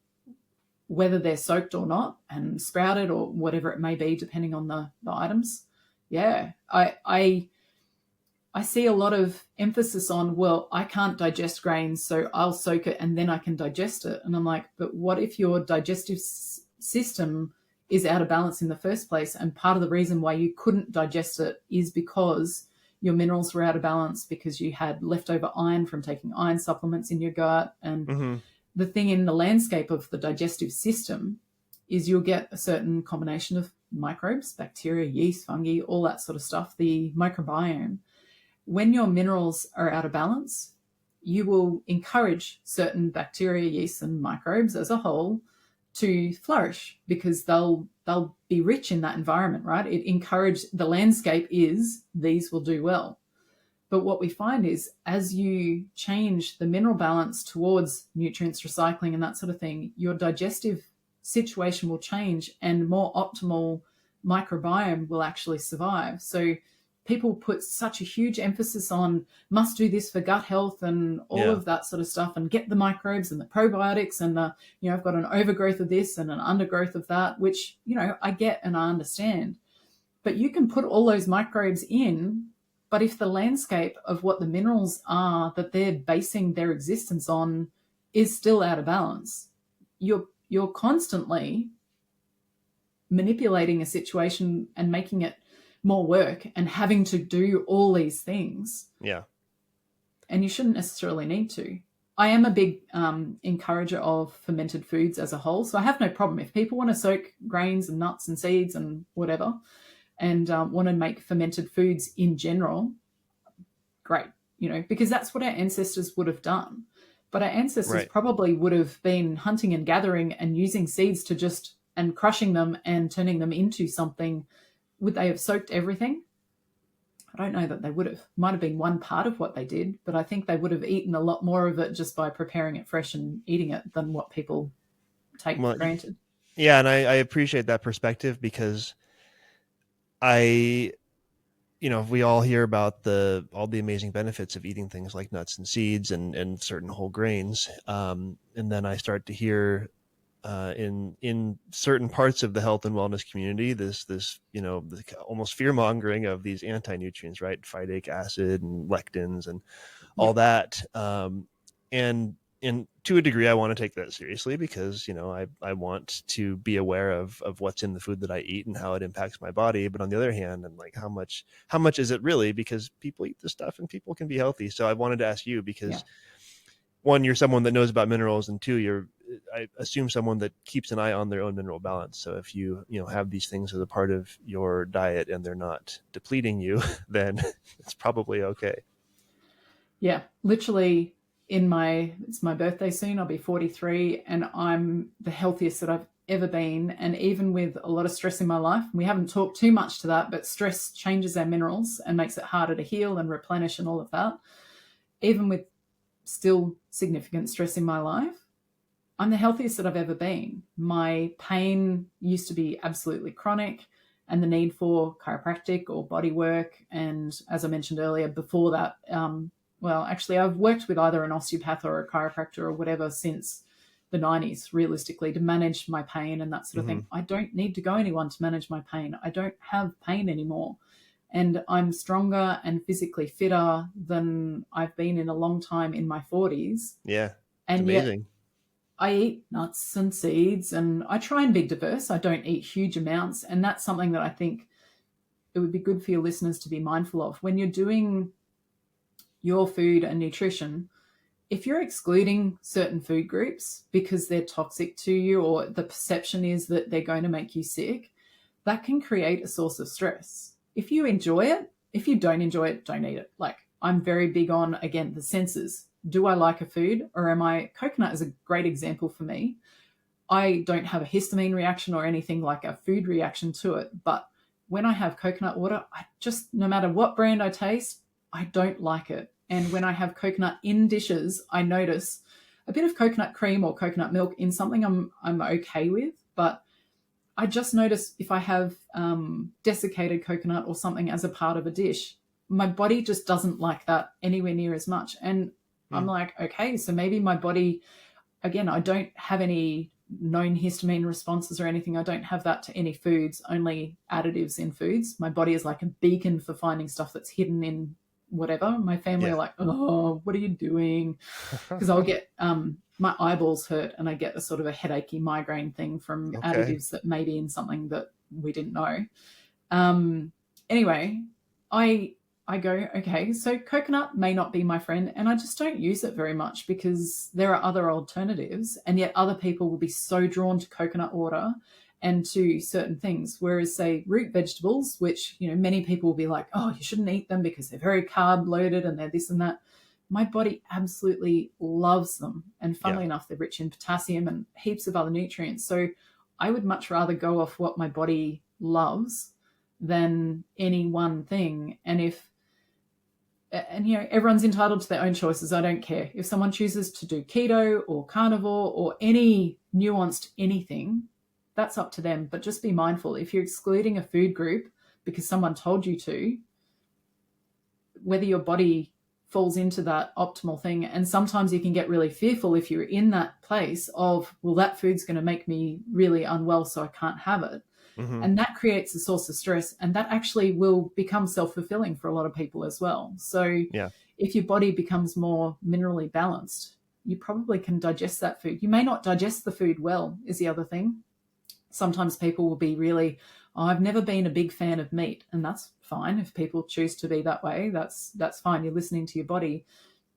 S1: whether they're soaked or not, and sprouted or whatever it may be, depending on the items? Yeah, I see a lot of emphasis on, well, I can't digest grains, so I'll soak it and then I can digest it. And I'm like, but what if your digestive system is out of balance in the first place? And part of the reason why you couldn't digest it is because your minerals were out of balance, because you had leftover iron from taking iron supplements in your gut. And the thing in the landscape of the digestive system is you'll get a certain combination of microbes, bacteria, yeast, fungi, all that sort of stuff, the microbiome. When your minerals are out of balance, you will encourage certain bacteria, yeasts, and microbes as a whole to flourish, because they'll be rich in that environment, right? It encouraged, the landscape is, these will do well. But what we find is, as you change the mineral balance towards nutrients recycling and that sort of thing, your digestive situation will change and more optimal microbiome will actually survive. So people put such a huge emphasis on must do this for gut health and all of that sort of stuff, and get the microbes and the probiotics and the, I've got an overgrowth of this and an undergrowth of that, which, I get and I understand. But you can put all those microbes in, but if the landscape of what the minerals are that they're basing their existence on is still out of balance, you're constantly manipulating a situation and making it more work and having to do all these things.
S3: Yeah.
S1: And you shouldn't necessarily need to. I am a big encourager of fermented foods as a whole. So I have no problem if people want to soak grains and nuts and seeds and whatever, and want to make fermented foods in general, great, because that's what our ancestors would have done. But our ancestors probably would have been hunting and gathering and using seeds and crushing them and turning them into something. Would they have soaked everything? I don't know that they would have. Might have been one part of what they did, but I think they would have eaten a lot more of it just by preparing it fresh and eating it than what people take for granted.
S3: Yeah, and I appreciate that perspective, because we all hear about all the amazing benefits of eating things like nuts and seeds and certain whole grains. And then I start to hear in certain parts of the health and wellness community, this almost fear mongering of these anti-nutrients, right? Phytic acid and lectins and all that. And to a degree, I want to take that seriously, because, I want to be aware of what's in the food that I eat and how it impacts my body. But on the other hand, I'm like, how much is it really? Because people eat this stuff and people can be healthy. So I wanted to ask you, because one, you're someone that knows about minerals, and two, I assume someone that keeps an eye on their own mineral balance. So if you have these things as a part of your diet and they're not depleting you, then it's probably okay.
S1: Yeah, literally it's my birthday soon. I'll be 43 and I'm the healthiest that I've ever been. And even with a lot of stress in my life, we haven't talked too much to that, but stress changes our minerals and makes it harder to heal and replenish and all of that. Even with still significant stress in my life, I'm the healthiest that I've ever been. My pain used to be absolutely chronic, and the need for chiropractic or body work. And as I mentioned earlier, before that, actually I've worked with either an osteopath or a chiropractor or whatever since the 90s, realistically, to manage my pain and that sort of thing. I don't need to go anyone to manage my pain. I don't have pain anymore. And I'm stronger and physically fitter than I've been in a long time in my 40s.
S3: Yeah,
S1: and
S3: amazing.
S1: Yet I eat nuts and seeds, and I try and be diverse. I don't eat huge amounts. And that's something that I think it would be good for your listeners to be mindful of. When you're doing your food and nutrition, if you're excluding certain food groups because they're toxic to you, or the perception is that they're going to make you sick, that can create a source of stress. If you enjoy it, if you don't enjoy it, don't eat it. Like, I'm very big on, again, the senses. Do I like a food, or coconut is a great example for me. I don't have a histamine reaction or anything like a food reaction to it. But when I have coconut water, I just, no matter what brand I taste, I don't like it. And when I have coconut in dishes, I notice a bit of coconut cream or coconut milk in something I'm okay with. But I just notice if I have desiccated coconut or something as a part of a dish, my body just doesn't like that anywhere near as much. And I'm like, okay, so maybe my body, again, I don't have any known histamine responses or anything. I don't have that to any foods, only additives in foods. My body is like a beacon for finding stuff that's hidden in whatever. My family are like, oh, what are you doing? Because I'll get my eyeballs hurt and I get a sort of a headachy migraine thing from additives that may be in something that we didn't know. Anyway, I go, okay, so coconut may not be my friend, and I just don't use it very much because there are other alternatives, and yet other people will be so drawn to coconut water and to certain things. Whereas, say, root vegetables, which, you know, many people will be like, oh, you shouldn't eat them because they're very carb loaded and they're this and that. My body absolutely loves them. And funnily enough, they're rich in potassium and heaps of other nutrients. So I would much rather go off what my body loves than any one thing. And you know, everyone's entitled to their own choices. I don't care. If someone chooses to do keto or carnivore or any nuanced anything, that's up to them. But just be mindful. If you're excluding a food group because someone told you to, whether your body falls into that optimal thing. And sometimes you can get really fearful if you're in that place of, well, that food's going to make me really unwell, so I can't have it. Mm-hmm. And that creates a source of stress, and that actually will become self-fulfilling for a lot of people as well. So if your body becomes more minerally balanced, you probably can digest that food. You may not digest the food well, is the other thing. Sometimes people will be really, oh, I've never been a big fan of meat, and that's fine. If people choose to be that way, that's fine. You're listening to your body.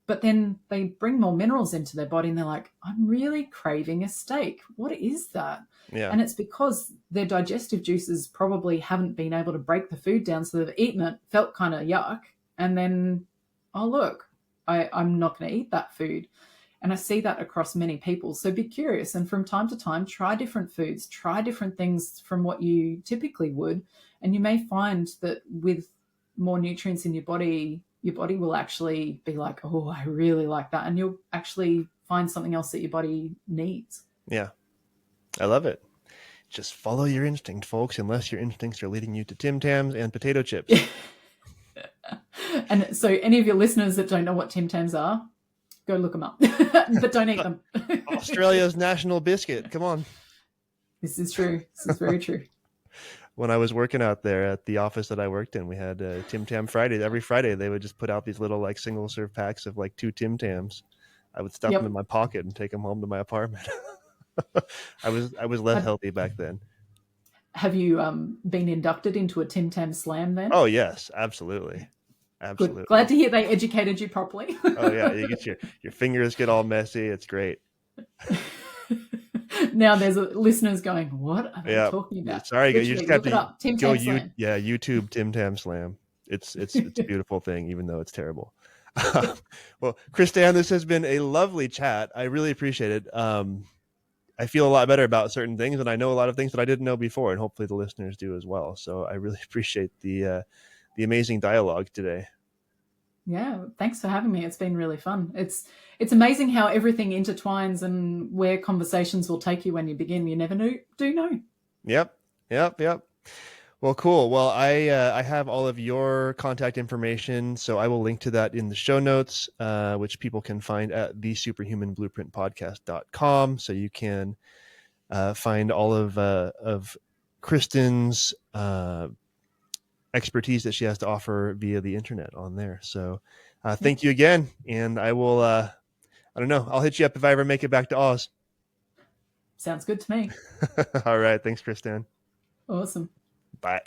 S1: But then they bring more minerals into their body and they're like, I'm really craving a steak. What is that? Yeah. And it's because their digestive juices probably haven't been able to break the food down. So they've eaten it, felt kind of yuck. And then, oh, look, I'm not going to eat that food. And I see that across many people. So be curious. And from time to time, try different foods, try different things from what you typically would. And you may find that with more nutrients in your body will actually be like, oh, I really like that. And you'll actually find something else that your body needs.
S3: Yeah. I love it. Just follow your instinct, folks, unless your instincts are leading you to Tim Tams and potato chips.
S1: And so any of your listeners that don't know what Tim Tams are, go look them up, but don't eat them.
S3: Australia's national biscuit. Come on.
S1: This is true. This is very true.
S3: When I was working out there at the office that I worked in, we had Tim Tam Fridays. Every Friday, they would just put out these little like single serve packs of like 2 Tim Tams. I would stuff them in my pocket and take them home to my apartment. I was less healthy back then.
S1: Have you been inducted into a Tim Tam Slam then?
S3: Oh yes, absolutely. Absolutely.
S1: Good. Glad to hear they educated you properly.
S3: Oh yeah, you get your fingers get all messy. It's great.
S1: Now there's listeners going, what are they talking about?
S3: Sorry, literally, you just have to go YouTube Tim Tam Slam. It's a beautiful thing, even though it's terrible. Well, Kristan, this has been a lovely chat. I really appreciate it. I feel a lot better about certain things, and I know a lot of things that I didn't know before, and hopefully the listeners do as well. So I really appreciate the amazing dialogue today.
S1: Yeah, thanks for having me. It's been really fun. It's amazing how everything intertwines and where conversations will take you when you begin. You never do know. Yep.
S3: Well, cool. Well, I have all of your contact information, so I will link to that in the show notes, which people can find at thesuperhumanblueprintpodcast.com. So you can find all of Kristan's expertise that she has to offer via the internet on there. So thank you again. And I will, I don't know, I'll hit you up if I ever make it back to Oz.
S1: Sounds good to me.
S3: All right. Thanks, Kristan.
S1: Awesome.
S3: Bye.